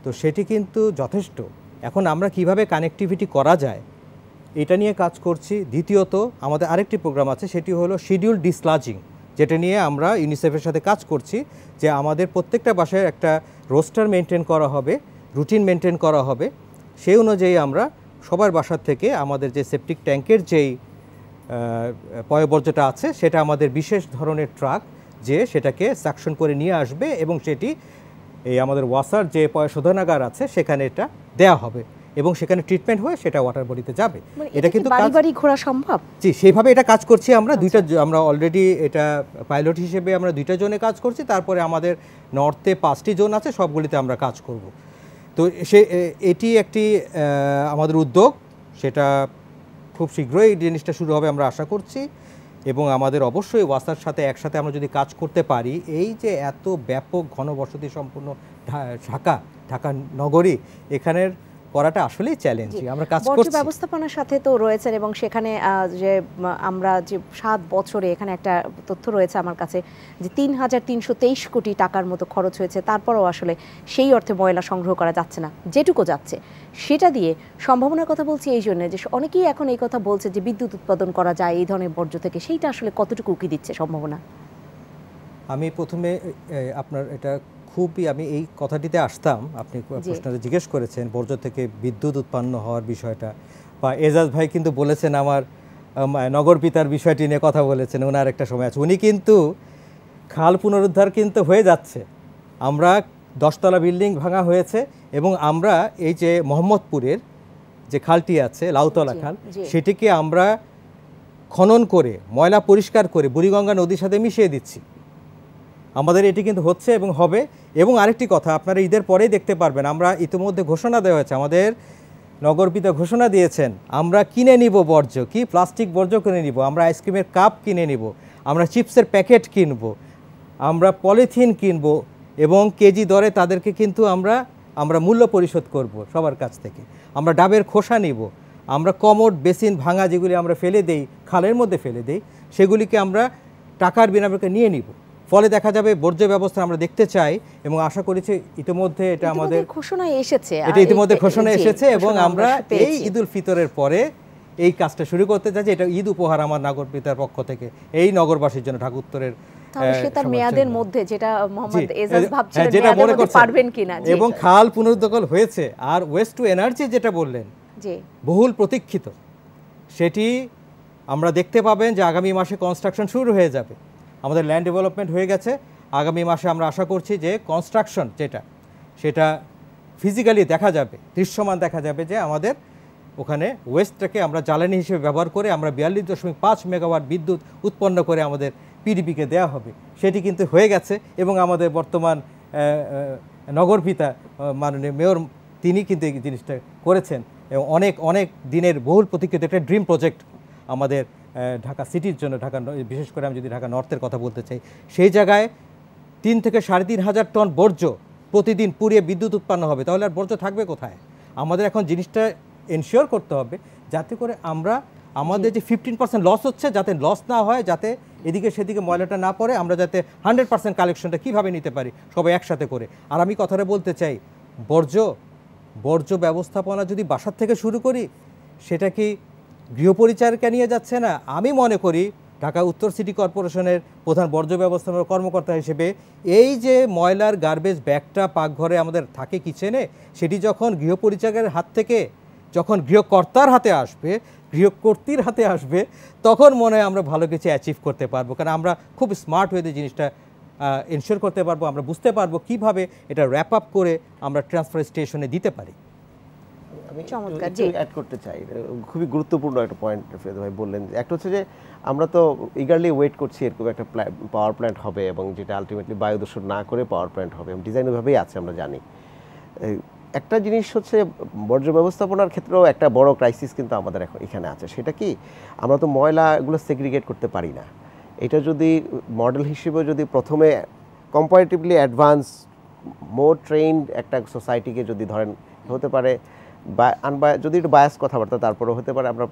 তো সেটি কিন্তু যথেষ্ট। এখন আমরা কিভাবে কানেক্টিভিটি করা যায় এটা নিয়ে কাজ করছি। দ্বিতীয়ত আমাদের আরেকটি প্রোগ্রাম আছে, সেটি হলো শিডিউল ডিসলাজিং, যেটা নিয়ে আমরা ইউনিসেফের সাথে কাজ করছি, যে আমাদের প্রত্যেকটা বাসায় একটা রোস্টার মেনটেন করা হবে, রুটিন মেনটেন করা হবে, সেই অনুযায়ী আমরা সবার বাসার থেকে আমাদের যে সেপটিক ট্যাঙ্কের যেই পয়ঃবর্জ্যটা আছে সেটা আমাদের বিশেষ ধরনের ট্রাক যে সেটাকে সাকশন করে নিয়ে আসবে এবং সেটি এই আমাদের ওয়াসার যে শোধনাগার আছে সেখানে এটা দেয়া হবে এবং সেখানে ট্রিটমেন্ট হয়ে সেটা ওয়াটার বডিতে যাবে। এটা কিন্তু বাড়ি বাড়ি ঘোরা সম্ভব? জি, সেইভাবে এটা কাজ করছি আমরা। আমরা অলরেডি এটা পাইলট হিসেবে আমরা 2টা জোনে কাজ করছি, তারপরে আমাদের নর্থে 5টি জোন আছে, সবগুলিতে আমরা কাজ করব। তো এটি একটি আমাদের উদ্যোগ, সেটা খুব শীঘ্রই এই জিনিসটা শুরু হবে আমরা আশা করছি। এবং আমাদের অবশ্যই ওয়াসার সাথে একসাথে আমরা যদি কাজ করতে পারি, এই যে এত ব্যাপক ঘনবসতি সম্পূর্ণ ঢাকা নগরী, এখানের করাটা আসলেই চ্যালেঞ্জিং। আমরা কাজ করছি। বর্জ্য ব্যবস্থাপনার সাথে তো রয়েছেন এবং সেখানে যে আমরা যে 7 বছরে এখানে একটা তথ্য রয়েছে আমার কাছে যে 3,323 কোটি টাকার মতো খরচ হয়েছে, তারপরও আসলে সেই অর্থে ময়লা সংগ্রহ করা যাচ্ছে না। যেটুকু যাচ্ছে সেটা দিয়ে সম্ভাবনার কথা বলছি এই জন্য যে অনেকেই এখন এই কথা বলছে যে বিদ্যুৎ উৎপাদন করা যায় এই ধরনের বর্জ্য থেকে, সেইটা আসলে কতটুকু উকি দিচ্ছে সম্ভাবনা? আমি প্রথমে আপনার এটা খুবই আমি এই কথাটিতে আসতাম, আপনি প্রশ্নটা জিজ্ঞেস করেছেন বর্জ্য থেকে বিদ্যুৎ উৎপন্ন হওয়ার বিষয়টা, বা এজাজ ভাই কিন্তু বলেছেন আমার নগর পিতার বিষয়টি নিয়ে কথা বলেছেন, ওনার একটা সময় আছে। উনি কিন্তু খাল পুনরুদ্ধার কিন্তু হয়ে যাচ্ছে। আমরা 10তলা বিল্ডিং ভাঙা হয়েছে এবং আমরা এই যে মোহাম্মদপুরের যে খালটি আছে লাউতলা খাল, সেটিকে আমরা খনন করে ময়লা পরিষ্কার করে বুড়িগঙ্গা নদীর সাথে মিশিয়ে দিচ্ছি। আমাদের এটি কিন্তু হচ্ছে এবং হবে। এবং আরেকটি কথা আপনারা ঈদের পরেই দেখতে পারবেন, আমরা ইতিমধ্যে ঘোষণা দেওয়া হয়েছে, আমাদের নগরপিতা ঘোষণা দিয়েছেন আমরা কিনে নিব বর্জ্য, কি প্লাস্টিক বর্জ্য কিনে নিব, আমরা আইসক্রিমের কাপ কিনে নিব, আমরা চিপসের প্যাকেট কিনব, আমরা পলিথিন কিনব এবং কেজি দরে তাদেরকে কিন্তু আমরা মূল্য পরিশোধ করব সবার কাছ থেকে। আমরা ডাবের খোসা নিব, আমরা কমোড বেসিন ভাঙা যেগুলি আমরা ফেলে দেই, খালের মধ্যে ফেলে দেই, সেগুলিকে আমরা টাকার বিনিময়ে নিয়ে নিব। ফলে দেখা যাবে বর্জ্য ব্যবস্থা আমরা দেখতে চাই এবং আশা করেছি ইতিমধ্যে এটা আমাদের ঘোষণায় এসেছে, এটা ইতিমধ্যে ঘোষণা এসেছে এবং আমরা এই ঈদুল ফিতরের পরে এই কাজটা শুরু করতে চাইছি। এটা ঈদ উপহার আমার নগরপিতার পক্ষ থেকে এই নগরবাসীর জন্য, ঢাকা উত্তরের সেটার মেয়াদের মধ্যে, যেটা মোহাম্মদ এজাজ ভাবছিলেন মেয়াদের মধ্যে পারবেন কিনা। এবং খাল পুনরুদ্ধার হয়েছে। আর ওয়েস্ট টু এনার্জি যেটা বললেন বহুল প্রতীক্ষিত, সেটি আমরা দেখতে পাবেন যে আগামী মাসে কনস্ট্রাকশন শুরু হয়ে যাবে। আমাদের ল্যান্ড ডেভেলপমেন্ট হয়ে গেছে, আগামী মাসে আমরা আশা করছি যে কনস্ট্রাকশন সেটা ফিজিক্যালি দেখা যাবে, দৃশ্যমান দেখা যাবে যে আমাদের ওখানে ওয়েস্টটাকে আমরা জ্বালানি হিসেবে ব্যবহার করে আমরা 42.5 মেগাওয়াট বিদ্যুৎ উৎপন্ন করে আমাদের পিডিপিকে দেওয়া হবে। সেটি কিন্তু হয়ে গেছে এবং আমাদের বর্তমান নগরপিতা মাননীয় মেয়র তিনি কিন্তু এই জিনিসটা করেছেন এবং অনেক দিনের বহুল প্রতীক্ষিত একটা ড্রিম প্রজেক্ট আমাদের ঢাকা সিটির জন্য। বিশেষ করে আমি যদি ঢাকা নর্থের কথা বলতে চাই, সেই জায়গায় 3 থেকে 3,500 টন বর্জ্য প্রতিদিন পুড়িয়ে বিদ্যুৎ উৎপন্ন হবে। তাহলে আর বর্জ্য থাকবে কোথায়? আমাদের এখন জিনিসটা এনশিওর করতে হবে যাতে করে আমাদের যে 15% লস হচ্ছে যাতে লস না হয়, যাতে এদিকে সেদিকে ময়লাটা না পড়ে, আমরা যাতে 100% কালেকশনটা কীভাবে নিতে পারি সবাই একসাথে করে। আর আমি কথাটা বলতে চাই, বর্জ্য ব্যবস্থাপনা যদি বাসার থেকে শুরু করি, সেটা কি গৃহপরিচারিকা নিয়ে যাচ্ছে না? আমি মনে করি ঢাকা উত্তর সিটি কর্পোরেশনের প্রধান বর্জ্য ব্যবস্থাপনা কর্মকর্তা হিসেবে এই যে ময়লার গার্বেজ ব্যাগটা পাকঘরে আমাদের থাকে কিচেনে, সেটি যখন গৃহপরিচারকের হাত থেকে যখন গৃহকর্তার হাতে আসবে, গৃহকর্তীর হাতে আসবে, তখন মনে হয় আমরা ভালো কিছু অ্যাচিভ করতে পারবো। কারণ আমরা খুব স্মার্ট ওয়েতে জিনিসটা এনশিওর করতে পারবো, আমরা বুঝতে পারবো কিভাবে এটা র্যাপ আপ করে আমরা ট্রান্সফার স্টেশনে দিতে পারি। আমি অ্যাড করতে চাই, খুবই গুরুত্বপূর্ণ একটা পয়েন্ট ফেরদৌস ভাই বললেন। একটা হচ্ছে যে আমরা তো ইগারলি ওয়েট করছি এরকম একটা পাওয়ার প্ল্যান্ট হবে এবং যেটা আলটিমেটলি বায়ু দূষণ না করে পাওয়ার প্ল্যান্ট হবে, ডিজাইন ওইভাবেই আছে আমরা জানি। একটা জিনিস হচ্ছে বর্জ্য ব্যবস্থাপনার ক্ষেত্রেও একটা বড় ক্রাইসিস কিন্তু আমাদের এখন এখানে আছে। সেটা কি, আমরা তো ময়লাগুলো সেগ্রিগেট করতে পারি না। এটা যদি মডেল হিসেবে যদি প্রথমে কম্পারেটিভলি অ্যাডভান্স মোর ট্রেন্ড একটা সোসাইটিকে যদি ধরেন, হতে পারে যদি একটু বায়াস কথাবার্তা তারপরে হতে পারে আমরা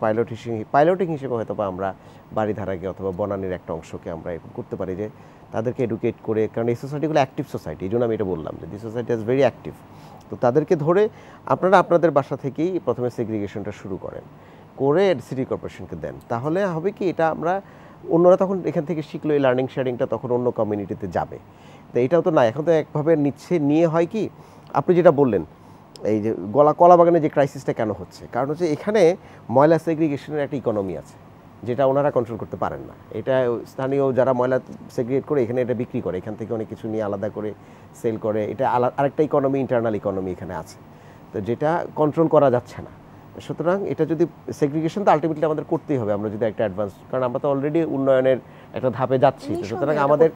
পাইলটিং হিসেবে হয়তো বা আমরা বাড়িধারাকে অথবা বনানীর একটা অংশকে আমরা এরকম করতে পারি যে তাদেরকে এডুকেট করে, কারণ এই সোসাইটিগুলো অ্যাক্টিভ সোসাইটি, এই জন্য আমি এটা বললাম যে this society is very active. তো তাদেরকে ধরে আপনারা আপনাদের বাসা থেকেই প্রথমে সেগ্রিগেশনটা শুরু করে সিটি কর্পোরেশনকে দেন, তাহলে হবে কি এটা আমরা অন্যরা তখন এখান থেকে শিখলো, এই লার্নিং শেয়ারিংটা তখন অন্য কমিউনিটিতে যাবে। তো এটাও তো না, এখন তো একভাবে নিয়ে হয় কি আপনি যেটা বললেন, এই যে কলা বাগানে যে ক্রাইসিসটা কেন হচ্ছে, কারণ হচ্ছে এখানে ময়লা সেগ্রিগেশনের একটা ইকোনমি আছে। যেটা ওনারা কন্ট্রোল করতে পারেন না। এটা স্থানীয় যারা ময়লা সেগ্রিগেট করে এখানে এটা বিক্রি করে, এখান থেকে অনেক কিছু নিয়ে আলাদা করে সেল করে, এটা আরেকটা ইকোনমি, ইন্টারনাল ইকোনমি এখানে আছে, তো যেটা কন্ট্রোল করা যাচ্ছে না। সুতরাং এটা যদি সেগ্রিগেশন তো আলটিমেটলি আমাদের করতেই হবে, আমরা যদি একটা অ্যাডভান্স, কারণ আমরা তো অলরেডি উন্নয়নের একটা ধাপে যাচ্ছি, সুতরাং আমাদের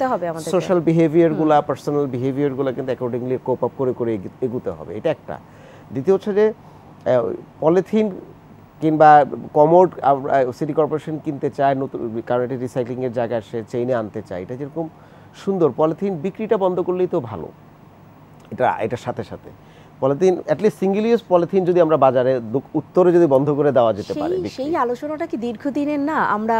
সোশ্যাল বিহেভিয়ারগুলো, পার্সোনাল বিহেভিয়ারগুলো কিন্তু অ্যাকর্ডিংলি কোপ আপ করে করে এগুতে হবে, এটা একটা। দ্বিতীয় হচ্ছে যে পলিথিন কিংবা কমোড সিটি কর্পোরেশন কিনতে চায় নতুন, কারণ এটা রিসাইক্লিংয়ের জায়গায় সে চেইনে আনতে চায়, এটা যেরকম সুন্দর, পলিথিন বিক্রিটা বন্ধ করলেই তো ভালো। এটার সাথে সাথে polythene, at least single use polythene যদি আমরা বাজারে উত্তরে যদি বন্ধ করে দেওয়া যেতে পারে। সেই আলোচনাটা কি দীর্ঘদিনের না? আমরা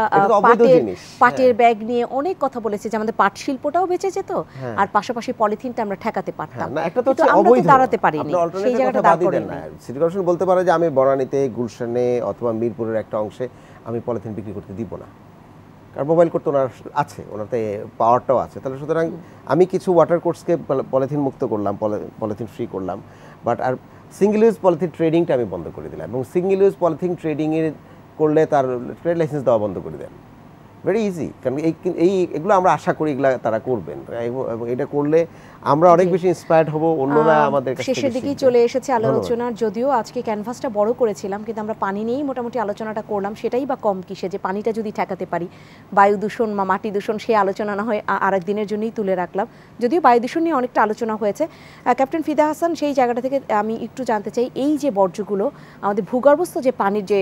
পাটের ব্যাগ নিয়ে অনেক কথা বলেছি যে আমাদের পাট শিল্পটাও বেঁচে যেত, আর পাশাপাশি পলিথিনটা আমরা ঠেকাতে পারতাম, কিন্তু আমরা তো দাঁড়াতে পারিনি, সেই জায়গাটা দাঁড় করিনি। সিটি কর্পোরেশন বলতে পারে যে আমি বনানীতে, গুলশানে অথবা মিরপুরের একটা অংশে আমি পলিথিন বিক্রি করতে দিব না, কারণ মোবাইল করতে ওনার আছে, ওনাতে পাওয়ারটাও আছে। তাহলে সুতরাং আমি কিছু ওয়াটার কোর্সকে পলিথিন মুক্ত করলাম, পলিথিন ফ্রি করলাম, বাট আর সিঙ্গেল ইউজ পলিথিন ট্রেডিংটা আমি বন্ধ করে দিলাম, এবং সিঙ্গেল ইউজ পলিথিন ট্রেডিংয়ের করলে তার ট্রেড লাইসেন্স দেওয়া বন্ধ করে দেন। ভেরি ইজি, কারণ এগুলো আমরা আশা করি এগুলো তারা করবেন, এবং এটা করলে আমরা অনেক বেশি ইন্সপায়ার্ড হব, অন্যরা আমাদের কাছে। শেষের দিকেই চলে এসেছে আলোচনার, যদিও আজকে ক্যানভাসটা বড় করেছিলাম, কিন্তু আমরা পানি নিয়েই মোটামুটি আলোচনাটা করলাম, সেটাই বা কম কিসে, যে পানিটা যদি ঠেকাতে পারি, বায়ু দূষণ বা মাটি দূষণ, সেই আলোচনা না হয় আরেক দিনের জন্যই তুলে রাখলাম, যদিও বায়ু দূষণ নিয়ে অনেকটা আলোচনা হয়েছে। ক্যাপ্টেন ফিদা হাসান, সেই জায়গাটা থেকে আমি একটু জানতে চাই, এই যে বর্জ্যগুলো আমাদের ভূগর্ভস্থ যে পানির যে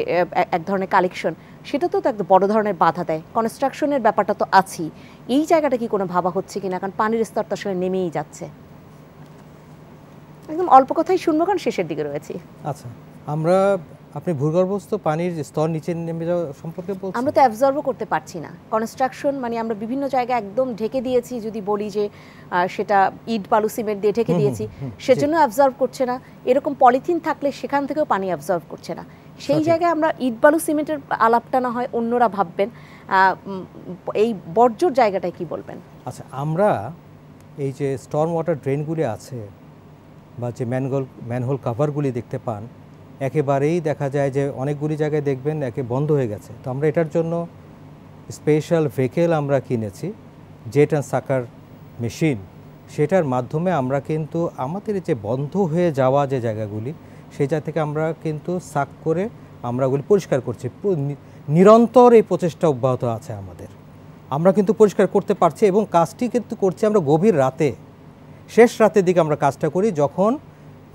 এক ধরনের কালেকশন, সেটা তো একটা বড় ধরনের বাধা দেয়, কনস্ট্রাকশনের ব্যাপারটা তো আছেই, এই জায়গাটা কি কোনো ভাবা হচ্ছে কিনা? কারণ পানির স্তর তো আসলে নেমেই যাচ্ছে। একদম অল্প কথাই শুনবো, কারণ শেষের দিকে রয়েছি। আচ্ছা, আমরা আপনি ভূগর্ভস্থ পানির স্তর নিচে নেমে যাওয়া সম্পর্কে বলছি, আমরা তো অ্যাবজর্বও করতে পারছি না। কনস্ট্রাকশন মানে আমরা বিভিন্ন জায়গায় একদম ঢেকে দিয়েছি, যদি বলি যে সেটা ইট বালু সিমেন্ট দিয়ে ঢেকে দিয়েছি, সেজন্য অ্যাবজর্ব করছে না। এরকম পলিথিন থাকলে সেখান থেকেও পানি অ্যাবজর্ব করছে না, সেই জায়গায় আমরা ইট বালু সিমেন্টের আলাপটা না হয় অন্যরা ভাববেন, এই বর্জ্যর জায়গাটায় কি বলবেন? আচ্ছা, আমরা এই যে স্টর্ম ওয়াটার ড্রেনগুলি আছে বা যে ম্যানহোল কাভারগুলি দেখতে পান, একেবারেই দেখা যায় যে অনেকগুলি জায়গায় দেখবেন বন্ধ হয়ে গেছে। তো আমরা এটার জন্য স্পেশাল ভেহিকেল আমরা কিনেছি, জেট অ্যান্ড সাকার মেশিন, সেটার মাধ্যমে আমরা কিন্তু আমাদের যে বন্ধ হয়ে যাওয়া যে জায়গাগুলি, সেই জায়গা থেকে আমরা কিন্তু সাক করে আমরা ওগুলি পরিষ্কার করছি। নিরন্তর এই প্রচেষ্টা অব্যাহত আছে আমাদের, আমরা কিন্তু পরিষ্কার করতে পারছি, এবং কাজটি কিন্তু করছি আমরা গভীর রাতে, শেষ রাতের দিকে আমরা কাজটা করি, যখন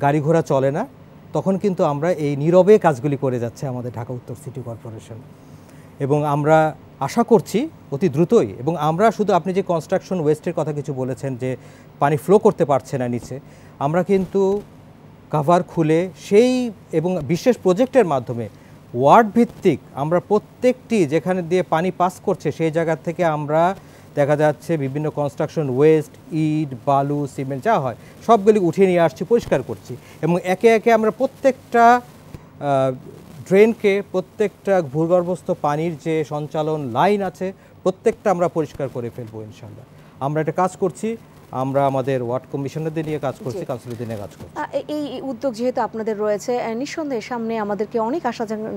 গাড়ি ঘোড়া চলে না, তখন কিন্তু আমরা এই নীরবে কাজগুলি করে যাচ্ছে আমাদের ঢাকা উত্তর সিটি কর্পোরেশন। এবং আমরা আশা করছি অতি দ্রুতই, এবং আমরা শুধু, আপনি যে কনস্ট্রাকশন ওয়েস্টের কথা কিছু বলেছেন যে পানি ফ্লো করতে পারছে না নিচে, আমরা কিন্তু কাভার খুলে সেই এবং বিশেষ প্রজেক্টের মাধ্যমে ওয়ার্ড ভিত্তিক আমরা প্রত্যেকটি যেখানে দিয়ে পানি পাস করছে সেই জায়গা থেকে আমরা দেখা যাচ্ছে বিভিন্ন কনস্ট্রাকশন ওয়েস্ট, ইট বালু সিমেন্ট যা হয় সবগুলি উঠিয়ে নিয়ে আসছি, পরিষ্কার করছি, এবং একে একে আমরা প্রত্যেকটা ড্রেনকে, প্রত্যেকটা ভূগর্ভস্থ পানির যে সঞ্চালন লাইন আছে প্রত্যেকটা আমরা পরিষ্কার করে ফেলবো ইনশাল্লাহ। আমরা একটা কাজ করছি, আমরা আমাদের ওয়ার্ড কমিশনারদের নিয়ে কাজ করছি, কাউন্সিলরদের নিয়ে কাজ করছি। এই উদ্যোগ যেহেতু আপনাদের রয়েছে, নিঃসন্দেহে সামনে আমাদেরকে অনেক আশাজনক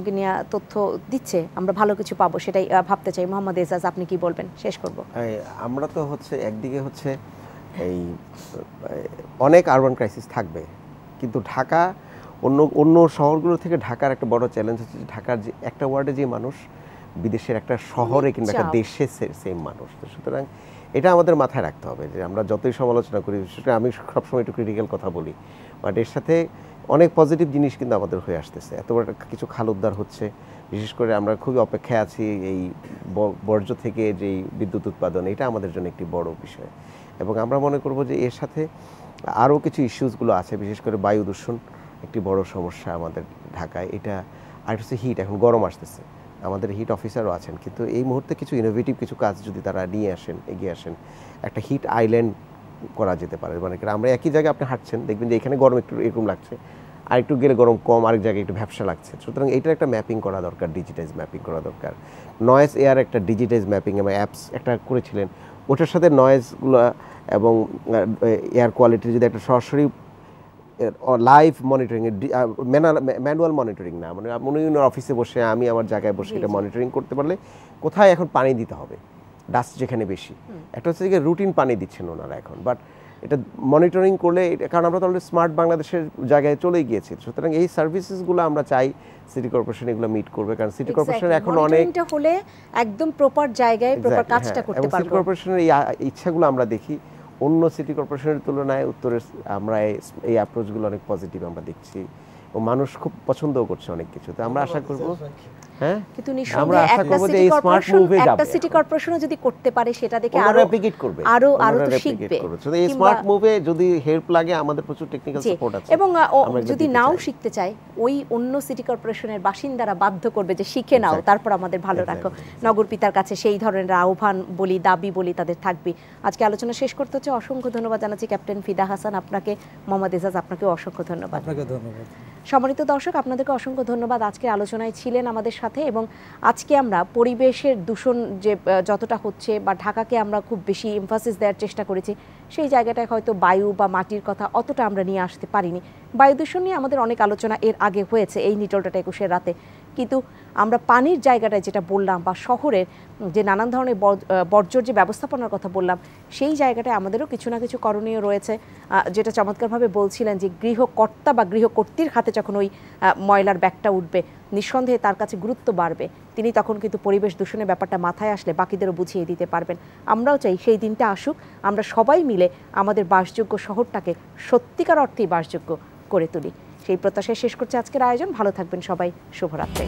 তথ্য দিচ্ছে, আমরা ভালো কিছু পাবো সেটাই ভাবতে চাই। মোহাম্মদ এজাজ, আপনি কি বলবেন? শেষ করব। আমরা তো একদিকে এই অনেক আরবান ক্রাইসিস থাকবে, কিন্তু ঢাকা অন্য শহরগুলো থেকে ঢাকার একটা বড় চ্যালেঞ্জ হচ্ছে ঢাকার যে একটা ওয়ার্ডে যে মানুষ বিদেশের একটা শহরে কিংবা একটা দেশে সেম মানুষ। তো সুতরাং এটা আমাদের মাথায় রাখতে হবে যে আমরা যতই সমালোচনা করি, সেটা আমি সবসময় একটু ক্রিটিক্যাল কথা বলি, বাট এর সাথে অনেক পজিটিভ জিনিস কিন্তু আমাদের হয়ে আসতেছে। এত বড় কিছু খাল উদ্ধার হচ্ছে, বিশেষ করে আমরা খুবই অপেক্ষায় আছি এই বর্জ্য থেকে যেই বিদ্যুৎ উৎপাদন, এটা আমাদের জন্য একটি বড় বিষয়, এবং আমরা মনে করব যে এর সাথে আরও কিছু ইস্যুসগুলো আছে, বিশেষ করে বায়ু দূষণ একটি বড় সমস্যা আমাদের ঢাকায়। এটা আর হচ্ছে হিট, এখন গরম আসতেছে, আমাদের হিট অফিসারও আছেন, কিন্তু এই মুহূর্তে কিছু ইনোভেটিভ কিছু কাজ যদি তারা নিয়ে আসেন, এগিয়ে আসেন, একটা হিট আইল্যান্ড করা যেতে পারে। মানে আমরা একই জায়গায় আপনি হাঁটছেন, দেখবেন যে এখানে গরম একটু এরকম লাগছে, আর একটু গেলে গরম কম, আরেক জায়গায় একটু ভ্যাপসা লাগছে। সুতরাং এইটার একটা ম্যাপিং করা দরকার, ডিজিটাইজ ম্যাপিং করা দরকার। নয়েজ এয়ার একটা ডিজিটাইজ ম্যাপিং এবং অ্যাপস একটা করেছিলেন, ওটার সাথে নয়েজগুলো এবং এয়ার কোয়ালিটির যদি একটা সরাসরি লাইভ মনিটরিং, ম্যানুয়াল মনিটরিং না, মানে মনে অফিসে বসে আমি আমার জায়গায় বসে এটা মনিটরিং করতে পারলে কোথায় এখন পানি দিতে হবে, ডাস্ট যেখানে বেশি, একটা হচ্ছে যে রুটিন পানি দিচ্ছেন ওনারা এখন, বাট এটা মনিটরিং করলে, কারণ আমরা তো অলরেডি স্মার্ট বাংলাদেশের জায়গায় চলে গিয়েছি, সুতরাং এই সার্ভিসেসগুলো আমরা চাই সিটি কর্পোরেশন এগুলো মিট করবে, কারণ সিটি কর্পোরেশন এখন অনেক হলে একদম প্রপার জায়গায় প্রপার কাজটা করতে পারবে। সিটি কর্পোরেশনের এই ইচ্ছাগুলো আমরা দেখি অন্য সিটি কর্পোরেশনের তুলনায় উত্তরের আমরা এই অ্যাপ্রোচগুলো অনেক পজিটিভ আমরা দেখছি, ও মানুষ খুব পছন্দও করছে অনেক কিছু। তো আমরা আশা করব, হ্যাঁ, কিন্তু নিঃসন্দেহে একটা সিটি কর্পোরেশনও যদি করতে পারে সেটা দেখে আরো রেপ্লিকেট করবে, আরো তো শিখবে। তো এই স্মার্ট মুভে যদি হেল্প লাগে আমাদের প্রচুর টেকনিক্যাল সাপোর্ট আছে, এবং যদি নাও শিখতে চায় ওই অন্য সিটি কর্পোরেশনের বাসিন্দারা বাধ্য করবে যে শিখে নাও, তারপর আমাদের ভালো রাখো। নগর পিতার কাছে সেই ধরনের আহ্বান বলি, দাবি বলি তাদের থাকবে। আজকে আলোচনা শেষ করতে হচ্ছে, অসংখ্য ধন্যবাদ জানাচ্ছি ক্যাপ্টেন ফিদা হাসান, আপনাকে মোহাম্মদ এজাজ, আপনাকেও অসংখ্য ধন্যবাদ। আপনাকে ধন্যবাদ। সম্মানিত দর্শক, আপনাদেরকে অসংখ্য ধন্যবাদ আজকের আলোচনায় ছিলেন আমাদের সাথে। এবং আজকে আমরা পরিবেশের দূষণ যে যতটা হচ্ছে বা ঢাকাকে আমরা খুব বেশি এমফাসিস দেওয়ার চেষ্টা করেছি, সেই জায়গাটায় হয়তো বায়ু বা মাটির কথা অতটা আমরা নিয়ে আসতে পারিনি। বায়ু দূষণ নিয়ে আমাদের অনেক আলোচনা এর আগে হয়েছে এই নিটল ডট 21 রাতে, কিন্তু আমরা পানির জায়গাটায় যেটা বললাম বা শহরের যে নানান ধরনের বর্জ্যর যে ব্যবস্থাপনার কথা বললাম, সেই জায়গাটায় আমাদেরও কিছু না কিছু করণীয় রয়েছে। যেটা চমৎকারভাবে বলছিলেন যে গৃহকর্তা বা গৃহকর্ত্রীর হাতে যখন ওই ময়লার ব্যাগটা উঠবে, নিঃসন্দেহে তার কাছে গুরুত্ব বাড়বে, তিনি তখন কিন্তু পরিবেশ দূষণের ব্যাপারটা মাথায় আসলে বাকিদেরও বুঝিয়ে দিতে পারবেন। আমরাও চাই সেই দিনটা আসুক, আমরা সবাই মিলে আমাদের বাসযোগ্য শহরটাকে সত্যিকার অর্থেই বাসযোগ্য করে তুলি। সেই প্রত্যাশায় শেষ করছে আজকের আয়োজন। ভালো থাকবেন সবাই, শুভরাত্রি।